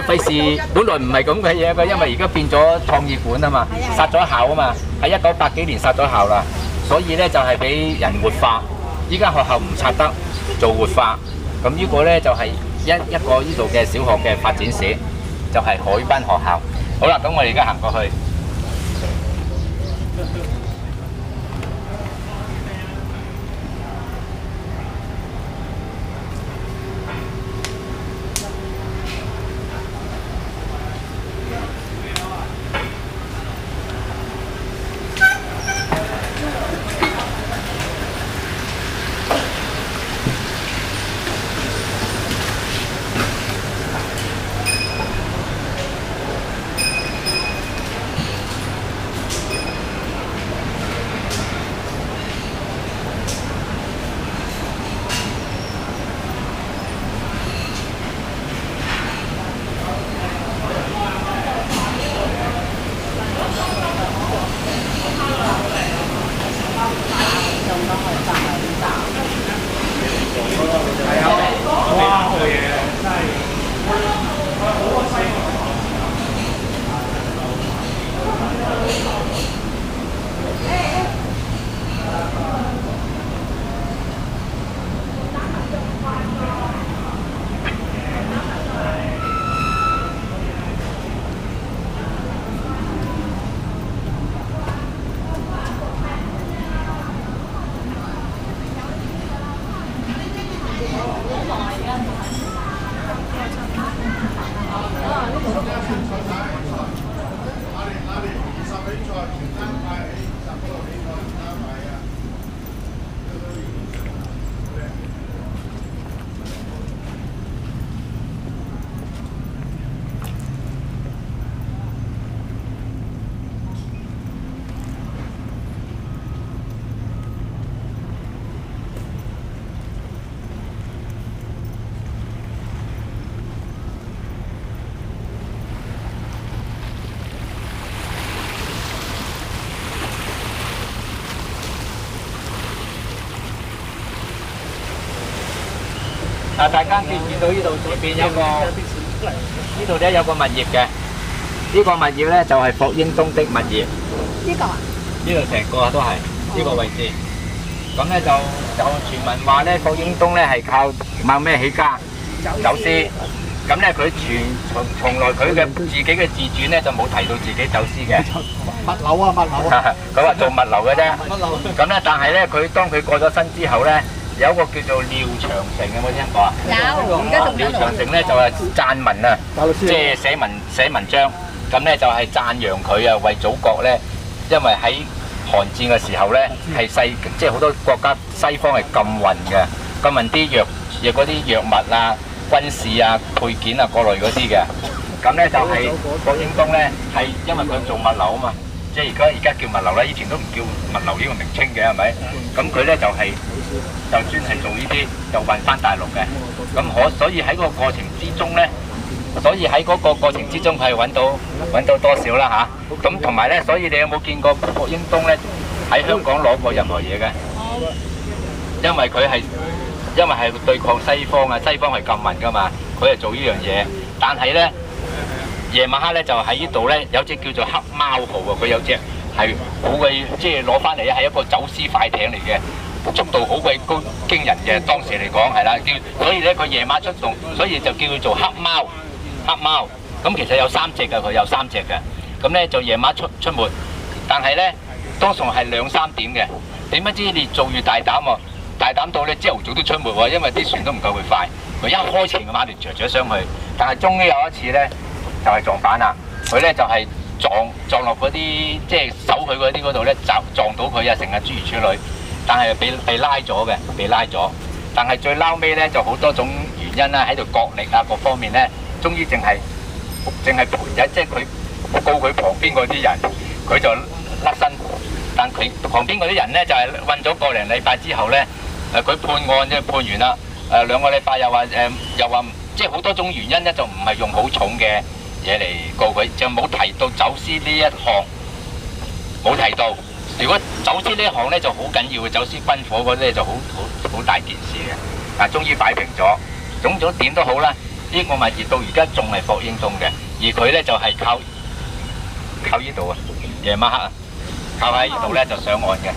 [SPEAKER 4] 費事，本來唔係咁嘅嘢嘅，因為而家變咗創意館啊嘛，殺咗校啊嘛，喺1980幾年殺咗校啦，所以咧就係俾人活化。依間學校唔拆得，做活化。咁呢個咧就係一個呢度嘅小學嘅發展史，就係海濱學校。好啦，咁我哋而家行過去。嗱，大家見唔見到呢度左邊有個呢度咧有個物業嘅？呢個物業咧就係霍英東的物業。
[SPEAKER 6] 呢個啊？
[SPEAKER 4] 呢度成個都係呢個位置。咁咧就傳聞話咧，霍英東咧係靠某咩起家走私。咁咧佢從來佢嘅自己嘅自傳咧就冇提到自己走私嘅。
[SPEAKER 5] 物流啊，物流啊。
[SPEAKER 4] 佢話做物流嘅啫。咁咧，但係咧當佢過咗身之後咧，有一個叫做廖長成，有冇聽過啊？
[SPEAKER 6] 有，而家仲
[SPEAKER 4] 廖長成咧就係撰文啊，即係寫文章。咁咧就係讚揚佢啊，為祖國咧，因為喺韓戰嘅時候咧係即係好多國家西方係禁運嘅，禁運啲嗰啲藥物啊、軍事啊、配件啊嗰類嗰啲嘅。咁咧就係霍英東咧係因為佢做物流啊嘛，即係而家叫物流啦，以前都唔叫物流呢個名稱嘅係咪？咁佢咧就專係做呢啲就運翻大陸嘅。咁所以喺個過程之中咧。所以喺嗰個過程之中，佢係揾到多少啦嚇。咁同埋咧，所以你有冇見過霍英東咧喺香港攞過任何嘢嘅？因為係對抗西方啊，西方係禁運噶嘛，佢係做呢樣嘢。但係咧，夜晚黑咧就喺呢度咧有隻叫做黑貓號啊，佢有隻係好鬼即係攞翻嚟係一個走私快艇嚟嘅。速度好鬼高驚人嘅，當時嚟講係啦，所以咧佢夜晚出動，所以就叫佢做黑貓。黑貓咁其實有3隻嘅，佢有3隻嘅。咁咧就夜晚出沒，但係咧通常係2、3點嘅。點不知越做越大膽喎，大膽到咧朝頭早都出沒喎，因為啲船都唔夠佢快。佢一開前嘅馬就著咗上去，但係終於有一次咧就係撞板啦。佢咧就係撞落嗰啲即係守佢嗰啲嗰度咧，撞到佢啊，成日諸如此類。但係被拉咗嘅，被拉咗。但係最撈尾咧就好多種原因啦，喺度角力啊各方面咧。終於淨係賠一，即係佢告佢旁邊嗰啲人，佢就甩身。但佢旁邊嗰啲人咧就係韞咗個零禮拜之後咧，佢判案即係判完啦。2個禮拜又話即係好多種原因咧，就唔係用好重嘅嘢嚟告佢，就冇提到走私呢一項，冇提到。如果走私呢一項咧就好緊要嘅，走私軍火嗰啲咧就好大件事嘅。但係終於擺平咗，總之點都好啦。呢個物業到而家仲係霍英東嘅，而佢咧就係靠呢度啊，夜晚黑啊，靠喺呢度咧就上岸嘅。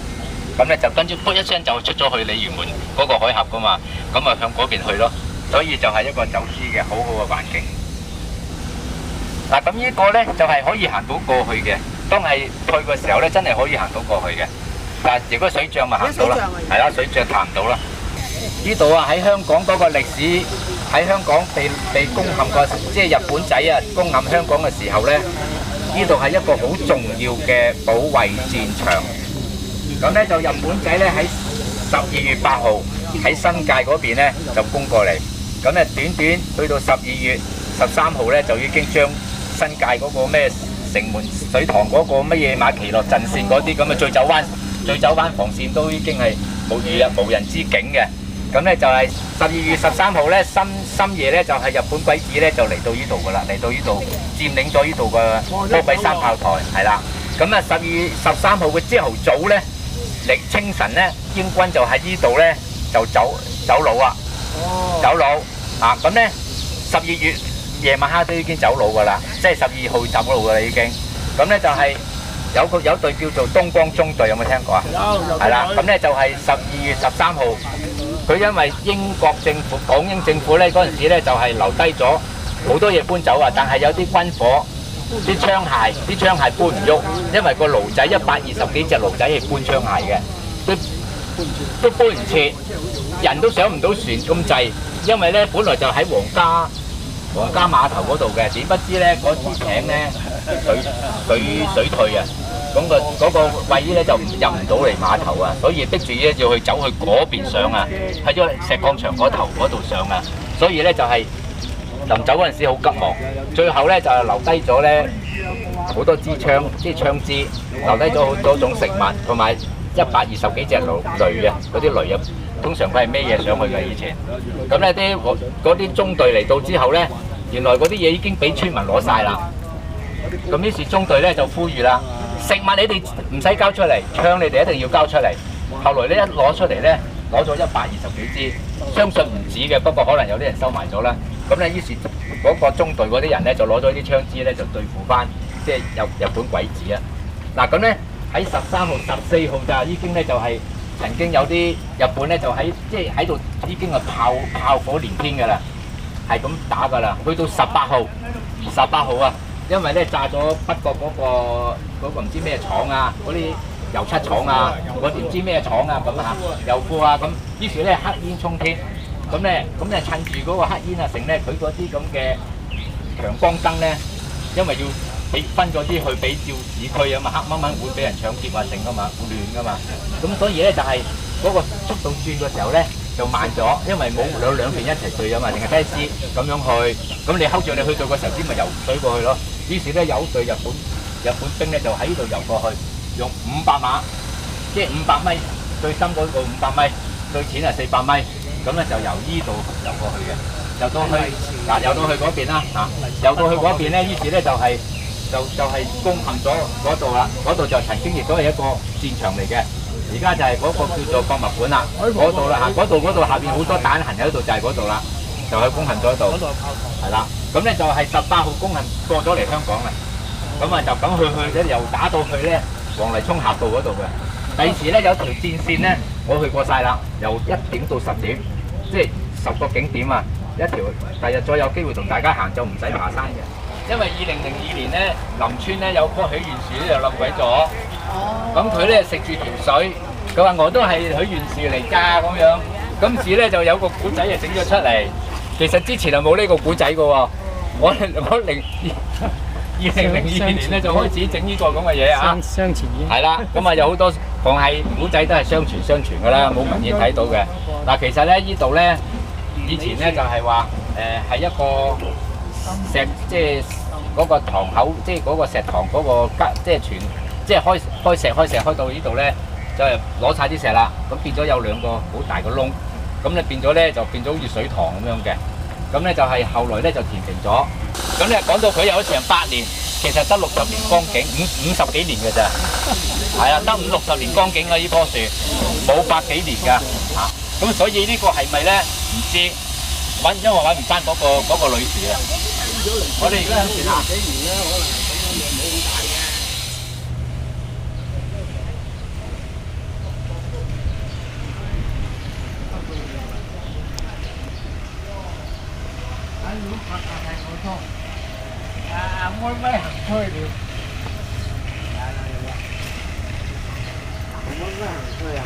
[SPEAKER 4] 咁咧就跟住噗一聲就出咗去鯉魚門嗰個海峽噶嘛，咁啊向嗰邊去咯。所以就係一個走私嘅好好嘅環境。嗱，咁呢個咧就係可以行到過去嘅。當係去嘅時候咧，真係可以行到過去嘅。但係如果水漲咪行到啦，係啦，水漲行唔到啦。呢度啊喺香港嗰個歷史。喺香港被攻陷過，即係日本仔啊攻陷香港嘅時候咧，呢度係一個好重要嘅保衛戰場。咁咧就日本仔咧喺12月8號喺新界嗰邊咧就攻過嚟。咁咧短去到12月13號咧就已經將新界嗰個咩城門水塘嗰個乜嘢馬其諾陣線嗰啲咁嘅醉酒灣防線都已經係無人之境嘅。咁咧就係12月13號咧深夜咧就係日本鬼子咧就嚟到呢度噶啦，嚟到呢度佔領咗呢度嘅波比山炮台係啦。咁啊12月13號嘅朝頭早咧，清晨咧英軍就喺呢度咧就走佬啊，走佬啊！咁咧12月夜晚黑都已經走佬噶啦，即係12號走佬噶啦已經。咁咧就係有隊叫做東江中隊，有冇聽過啊？有。係啦，咁咧就係12月13號。佢因為港英政府咧嗰陣時咧就係留低咗好多嘢搬走啊，但係有啲軍火、啲槍械搬唔喐，因為個驢仔120幾隻驢仔係搬槍械嘅，都搬唔切，人都上唔到船咁滯，因為咧本來就喺皇家碼頭嗰度嘅，點不知咧嗰支艇咧水退啊！嗰個位咧就入唔到嚟碼頭啊，所以逼住咧要走去嗰邊上啊，喺咗石礦場嗰頭嗰度上啊，所以咧就係臨走嗰陣時好急忙，最後咧就係留低咗咧好多支槍，啲槍支留低咗好多種食物，同埋120幾隻驢啊，嗰啲驢啊，通常佢係孭嘢上去嘅以前。咁咧嗰啲中隊嚟到之後咧，原來嗰啲嘢已經俾村民攞晒啦。咁於是中隊咧就呼籲啦。食物你哋唔使交出嚟，槍你哋一定要交出嚟。後來咧一攞出嚟咧，攞咗120幾支，相信唔止嘅，不過可能有啲人收埋咗啦。咁咧，於是嗰個中隊嗰啲人咧就攞咗啲槍支咧就對付翻即係日本鬼子啊！嗱咁咧喺13號、14號就已經咧就係、曾經有啲日本咧就喺度已經係炮火連天㗎啦，係咁打㗎啦。去到18號啊，因為咧炸咗北角嗰個唔知咩廠啊，嗰啲油漆廠啊，嗰啲唔知咩廠啊咁嚇，油庫啊咁，於是咧黑煙衝天，咁咧趁住嗰個黑煙啊成咧，佢嗰啲咁嘅強光燈咧，因為要俾分咗啲去俾照市區啊嘛，黑掹掹會俾人搶劫啊成噶嘛，會亂噶嘛，咁所以咧就係、嗰個速度轉嘅時候咧就慢咗，因為冇兩邊一齊對啊嘛，淨係得一支咁樣去，咁你睺住你去到個時候先咪游水過去咯，於是咧有隊日本兵咧就喺呢度游過去。用500碼，即係500米，最深嗰個500米，最淺係400米，咁咧就由呢度游過去嘅，游到去嗰邊啦，游到去嗰邊咧，於是咧就係攻陷咗嗰度啦，嗰度就曾經亦都係一個戰場嚟嘅，而家就係嗰個叫做博物館啦，嗰度啦嚇，嗰度下邊好多彈痕喺度，就係嗰度啦，就去攻陷咗度，係啦，咁咧就係18號攻陷過咗嚟香港啦，咁啊就咁去咧，又打到去咧。黃泥涌峽道嗰度嘅，第時咧有條戰線咧，我去過晒啦，由1點到10點，即係10個景點啊，一條。第日再有機會同大家行就唔使爬山嘅，因為2002年咧，林村咧有棵許願樹咧就冧鬼咗，咁佢咧食住條水，佢話我都係許願樹嚟㗎咁樣，今次咧就有個古仔就整咗出嚟，其實之前係冇呢個古仔嘅喎，我2002年咧就開始整呢個咁嘅嘢啊，
[SPEAKER 2] 相傳
[SPEAKER 4] 係啦，咁啊有好多逢係古仔都係相傳㗎啦，冇文獻睇到嘅。嗱，其實咧呢度咧以前咧就係話係一個石，即係嗰個塘口，即係嗰個石塘嗰個即係即係開石開到呢度咧，就係攞晒啲石啦，咁變咗有2個好大個窿，咁咧變咗咧就變咗好似水塘咁樣嘅，咁咧就係後來咧就填平咗。咁你講到佢有成8年，其實得60年光景，50幾年嘅咋，係啊，得50-60年光景啊！呢棵樹冇100幾年㗎嚇，咁所以呢個係咪咧唔知，因為揾唔翻嗰個女士啊。我哋而家喺度幾年啦，可能咁樣冇咁大嘅。冇咩行區了，冇咩行區啊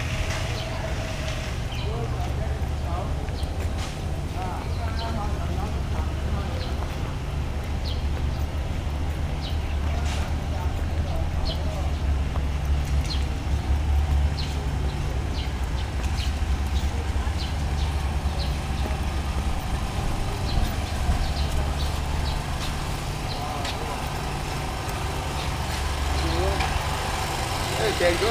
[SPEAKER 4] ！Chạy trước,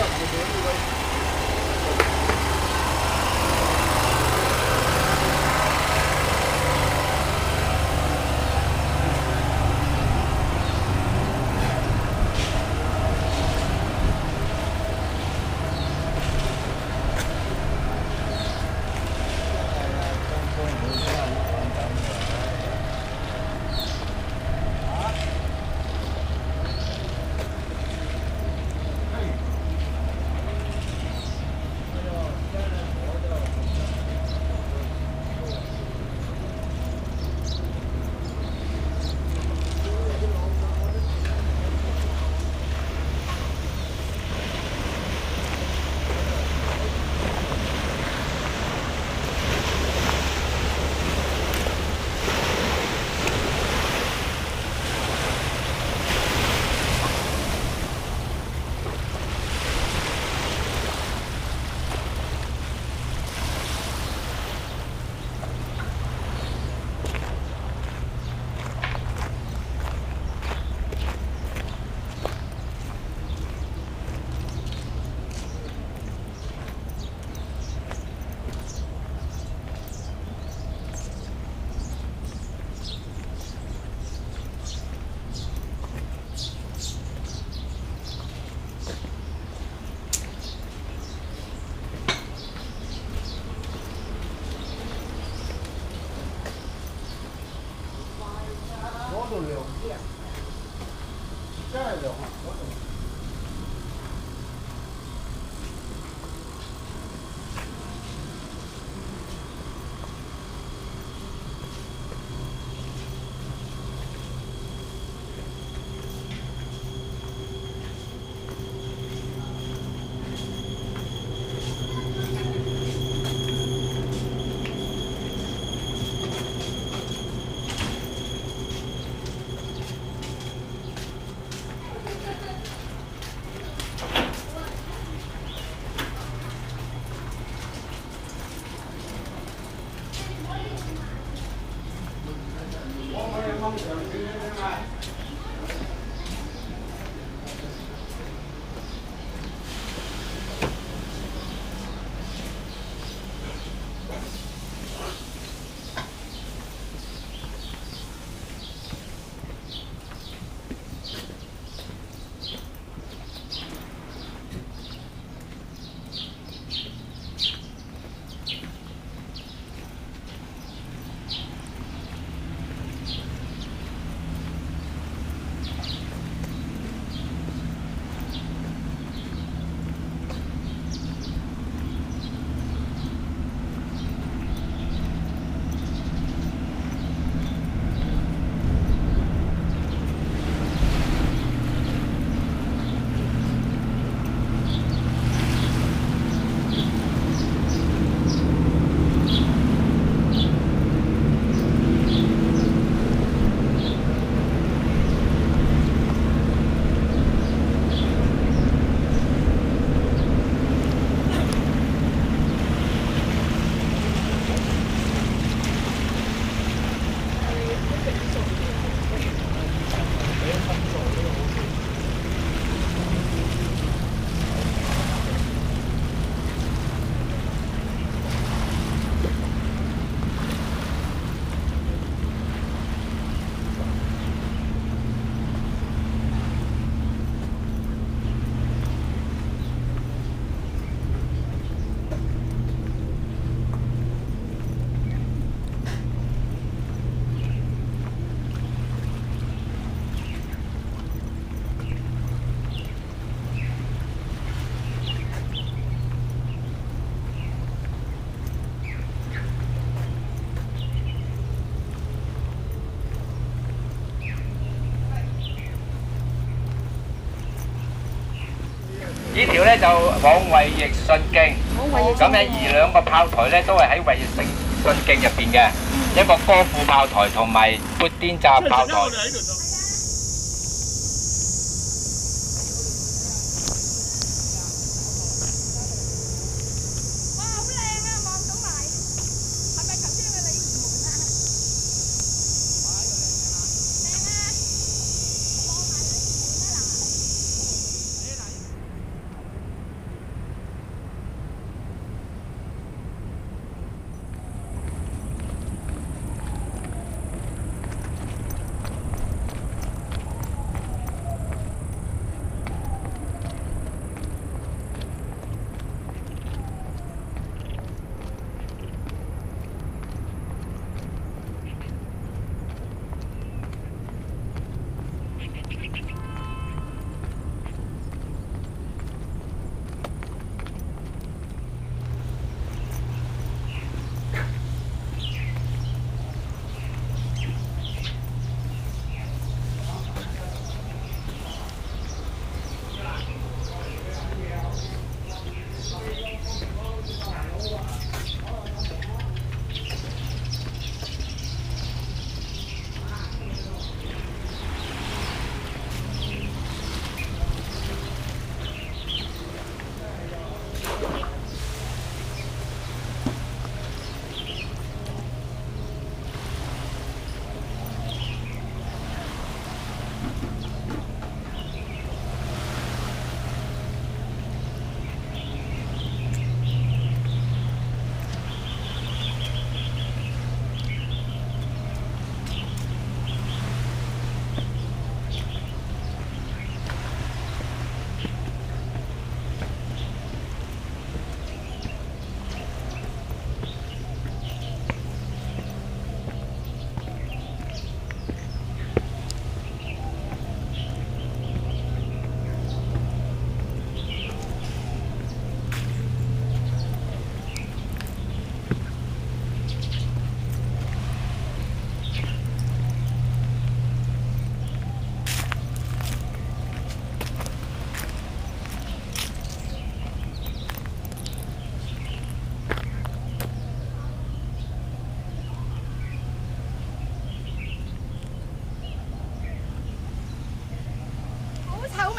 [SPEAKER 4] 呢條咧就往衛奕信徑，咁咧而兩個炮台咧都係喺衛奕信徑入邊嘅，一個歌賦炮台同埋砵甸乍炮台。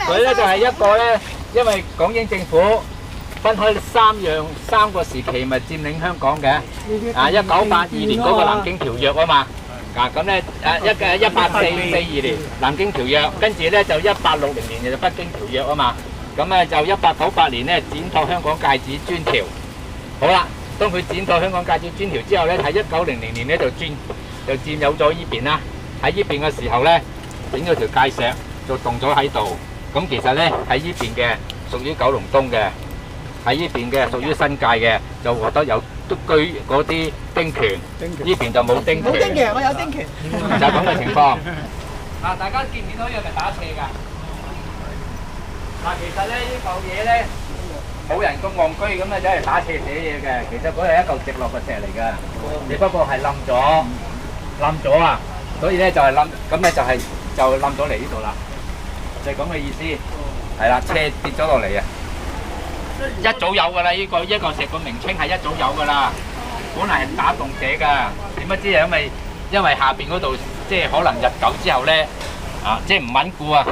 [SPEAKER 4] 佢咧就係一個咧，因為港英政府分開三個時期咪佔領香港嘅。1982年嗰個南京條約啊嘛。咁咧1842年南京條約，跟住咧就1860年就北京條約啊嘛。咁咧就1898年咧展拓香港界址專條。好啦，當佢展拓香港界址專條之後咧，喺1900年咧就佔有咗依邊啦。喺依邊嘅時候咧，整咗條界石就棟咗喺度。咁其實咧喺依邊嘅屬於九龍東嘅，喺依邊嘅屬於新界嘅，就獲得有都居嗰啲丁權。依邊就冇丁權。冇丁權，我有丁權。就咁嘅情況。大家見唔見到呢個咪打斜㗎？其實咧呢嚿嘢咧冇人咁戇居咁啊，走嚟打斜寫嘢嘅。其實嗰係一嚿直落嘅石嚟㗎，只不過係冧咗啊！所以咧就係冧，咁咧就冧咗嚟呢度啦，就係咁嘅意思。係啦，車跌咗落嚟啊！一早有㗎啦，呢個石個名稱係一早有㗎啦，本嚟係打洞寫㗎，點不知係因為下邊嗰度即係可能日久之後咧即係唔穩固啊。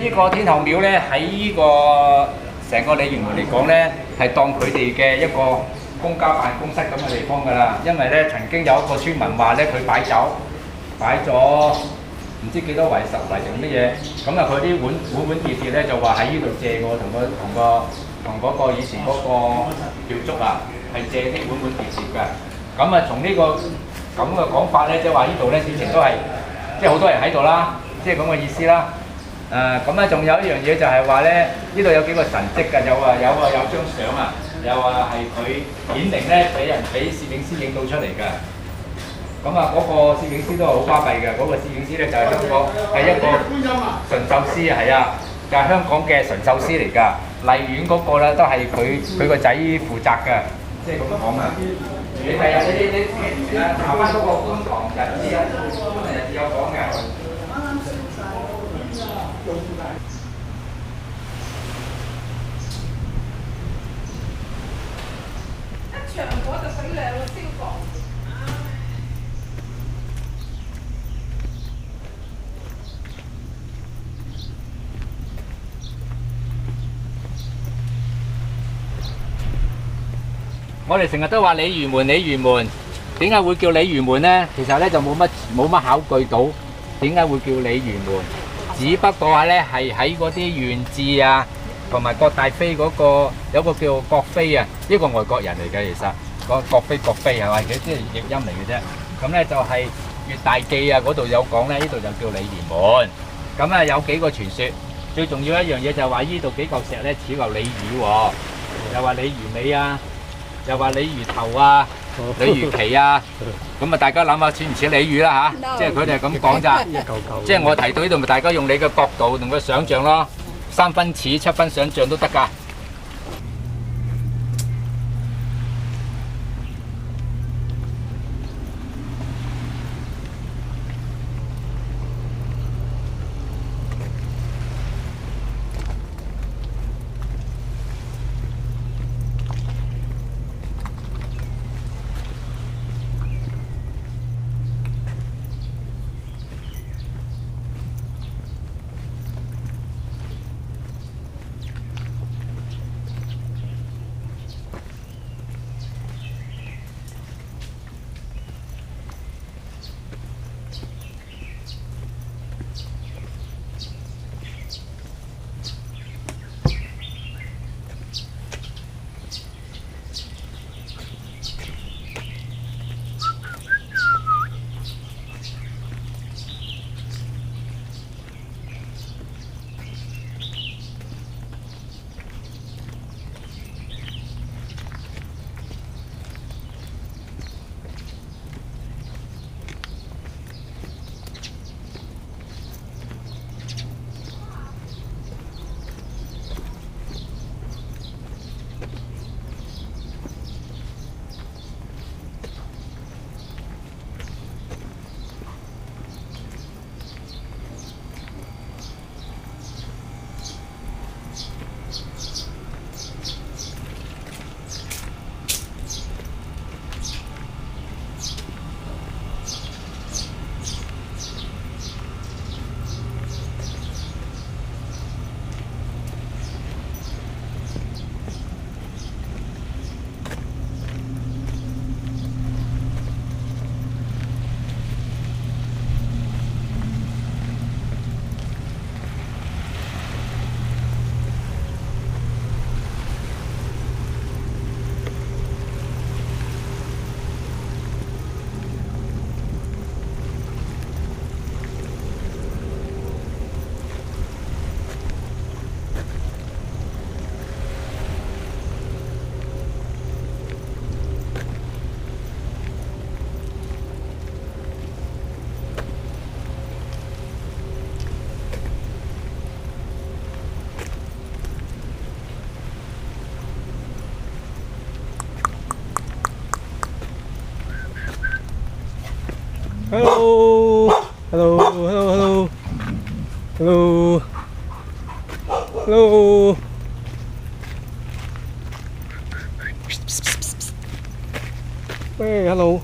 [SPEAKER 4] 呢個天后廟咧，喺呢個成個鯉魚門嚟講咧，係當佢哋嘅一個公家辦公室咁嘅地方㗎啦。因為咧曾經有一個村民話咧，佢擺咗唔知幾多圍10圍定乜嘢，咁啊佢啲碗碟碟咧就話喺呢度借過，同嗰個以前嗰個廟祝啊，係借啲碗碟碟嘅。咁啊從呢個咁嘅講法咧，即係話呢度咧之前都係即係好多人喺度啦，即係咁嘅意思啦。咁咧仲有一樣嘢就係話咧，呢度有幾個神跡㗎，有張相啊，又話係佢顯靈咧，俾攝影師影到出嚟㗎。咁啊，嗰個攝影師都係好巴閉嘅，嗰個攝影師咧就係香港係一個馴獸師，係啊，就係香港嘅馴獸師嚟㗎。荔園嗰個咧都係佢個仔負責㗎，即係咁講啊。你第日你查翻嗰個觀塘日誌啊，觀塘日誌有講嘅。
[SPEAKER 7] 場火就俾2個消防。
[SPEAKER 4] 我哋成日都話鯉魚門，點解會叫鯉魚門呢？其實咧就冇乜考據到點解會叫鯉魚門，只不過話咧係喺嗰啲縣志啊。同埋郭大飛嗰個有個叫郭飛啊，呢個外國人嚟嘅，其實個郭飛係咪？佢即係譯音嚟嘅啫。咁咧就係《粵大記》啊嗰度有講咧，呢度就叫鯉魚門。咁啊有幾個傳說，最重要一樣嘢就係話呢度幾嚿石咧似嚿鯉魚喎，又話鯉魚尾啊，又話鯉魚頭啊，鯉魚旗啊。咁啊大家諗下似唔似鯉魚啦嚇？即係佢哋係咁講咋。即係我提到呢度，咪大家用你嘅角度同佢想像咯。3分似7分想像都得㗎。
[SPEAKER 2] Hello. Hey, hello.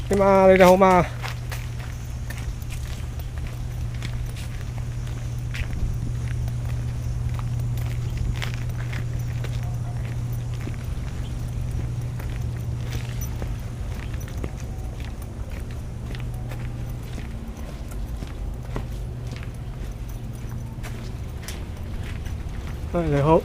[SPEAKER 2] 點啊？你哋好嘛？你好。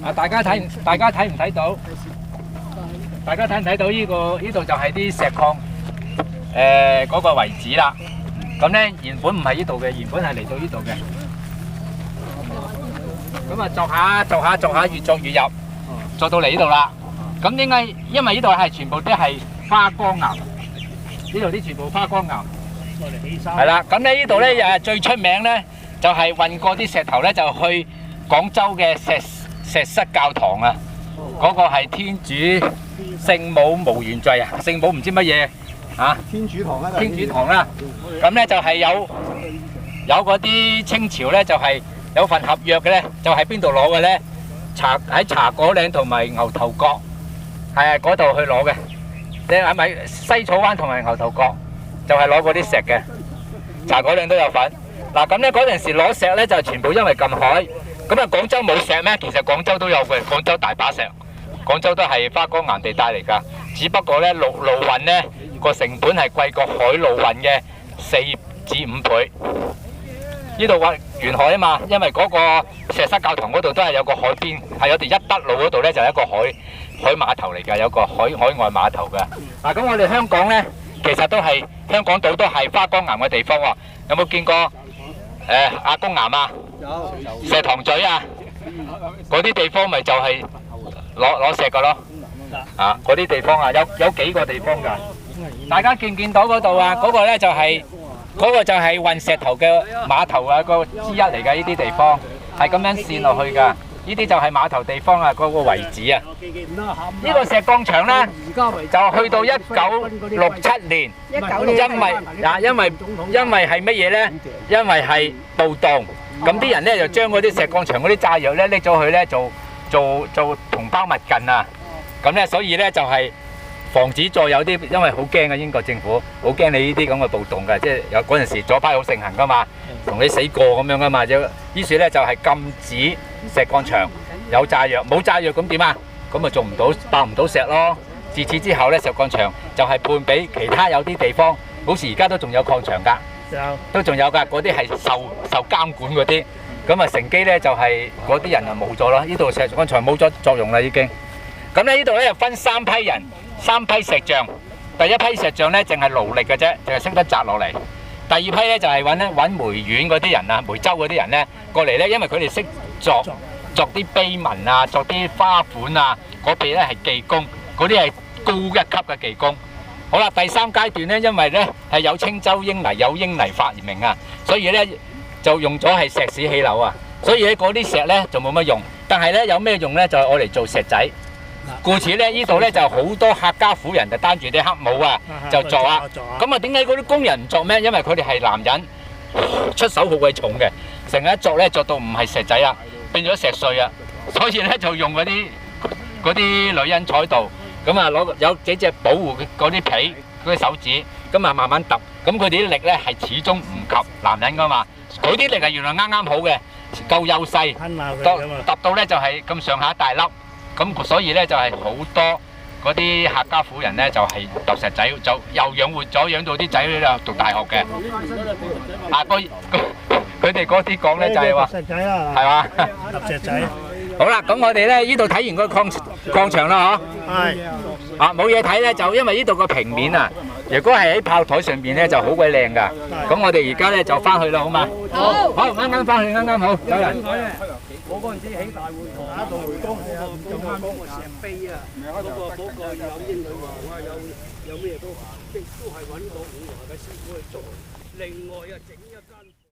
[SPEAKER 4] 啊！大家睇唔睇到？大家睇唔睇到呢度就係啲石礦嗰個遺址啦。咁咧原本唔係呢度嘅，原本係嚟到呢度嘅。咁啊鑿下，越鑿越入，鑿到嚟呢度啦。咁點解？因為呢度係全部都係花崗岩，呢度啲全部花崗岩。係啦，咁咧呢度咧又最出名咧，就係運過啲石頭咧，就去廣州嘅石室教堂啊！嗰個係天主聖母無原罪啊，聖母唔知乜嘢啊？天主堂啦，天主堂啦。咁咧就係有嗰啲清朝咧，就係有份合約嘅咧，就喺邊度攞嘅咧？喺茶果嶺同埋牛頭角，係嗰度去攞嘅。你係咪西草灣同埋牛頭角就係攞嗰啲石嘅？茶果嶺都有份。嗱咁咧嗰陣時攞石咧就全部因為禁海。咁啊，廣州冇石咩？其實廣州都有嘅，廣州大把石，廣州都係花崗岩地帶嚟㗎。只不過咧陸路運咧個成本係貴過海路運嘅4至5倍。呢度話沿海啊嘛，因為嗰個石室教堂嗰度都係有個海邊，係我哋一德路嗰度咧就係一個海碼頭嚟㗎，有個海外碼頭㗎。嗱咁我哋香港咧，其實都係香港島都係花崗岩嘅地方喎。有冇見過阿公岩啊？石塘咀啊，嗰啲地方咪就係攞石㗎咯，啊嗰啲地方啊有幾個地方㗎，大家見唔見到嗰度啊？嗰個咧就係運石頭嘅碼頭啊，個之一嚟㗎，呢啲地方係咁樣線落去㗎。呢啲就係碼頭地方啊，嗰個遺址啊。呢個石礦場咧就去到1967年，因為係乜嘢咧？因為係暴動，咁啲人咧就將嗰啲石礦場嗰啲炸藥咧拎咗去咧做同胞勿近啊。咁咧所以咧就係防止再有啲，因為好驚嘅英國政府，好驚你呢啲咁嘅暴動嘅，即係有嗰陣時左派好盛行噶嘛，同你死過咁樣噶嘛，於是咧就係禁止石礦場有炸藥，冇炸藥咁點啊？咁咪做唔到爆唔到石咯。自此之後咧，石礦場就係判俾其他有啲地方，好似而家都仲有礦場㗎，都仲有㗎，嗰啲係受監管嗰啲。咁啊，乘機咧就係嗰啲人就冇咗咯。呢度石礦場冇咗作用啦，已經。咁咧呢度咧又分3批人，3批石匠。第一批石匠咧淨係勞力嘅啫，淨係識得摘落嚟。第二批咧就係揾煤丸嗰啲人啊，梅州嗰啲人咧過嚟咧，因為佢哋識作啲碑文啊，作啲花款啊，嗰邊咧係技工，嗰啲係高一級嘅技工。好啦，第3階段咧，因為咧係有青州英泥，有英泥發明啊，所以咧就用咗係石屎起樓啊，所以咧嗰啲石咧就冇乜用，但係咧有咩用咧就係愛嚟做石仔。故此咧，呢度咧就好多客家婦人就擔住啲黑帽啊，就作啊。咁啊，點解嗰啲工人唔作咩？因為佢哋係男人，出手好鬼重嘅，成日作咧作到唔係石仔啊，變咗石碎啊。所以咧就用嗰啲女人坐喺度，咁啊攞有幾隻保護嗰啲皮嗰啲手指，咁啊慢慢揼。咁佢哋啲力咧係始終唔及男人噶嘛。佢啲力係原來啱啱好嘅，夠幼細，揼到咧就係咁上下大粒。咁所以咧就係好多嗰啲客家婦人咧就係揼石仔，就又養活咗，養到啲仔女讀大學嘅。啊，佢哋嗰啲講咧就係話，係嘛？揼石仔。好啦，咁我哋咧呢度睇完個礦場啦，嗬。係。啊，冇嘢睇咧，就因為呢度個平面啊，如果係喺炮台上邊咧就好鬼靚㗎。咁我哋而家咧就翻去啦，好嘛？好。好，啱翻去，啱好，走人。
[SPEAKER 5] 我嗰陣時起大會堂打到回江嗰個石碑啊，嗰個有英女王啊，有咩都係揾到五華嘅師傅去做，另外又整一間。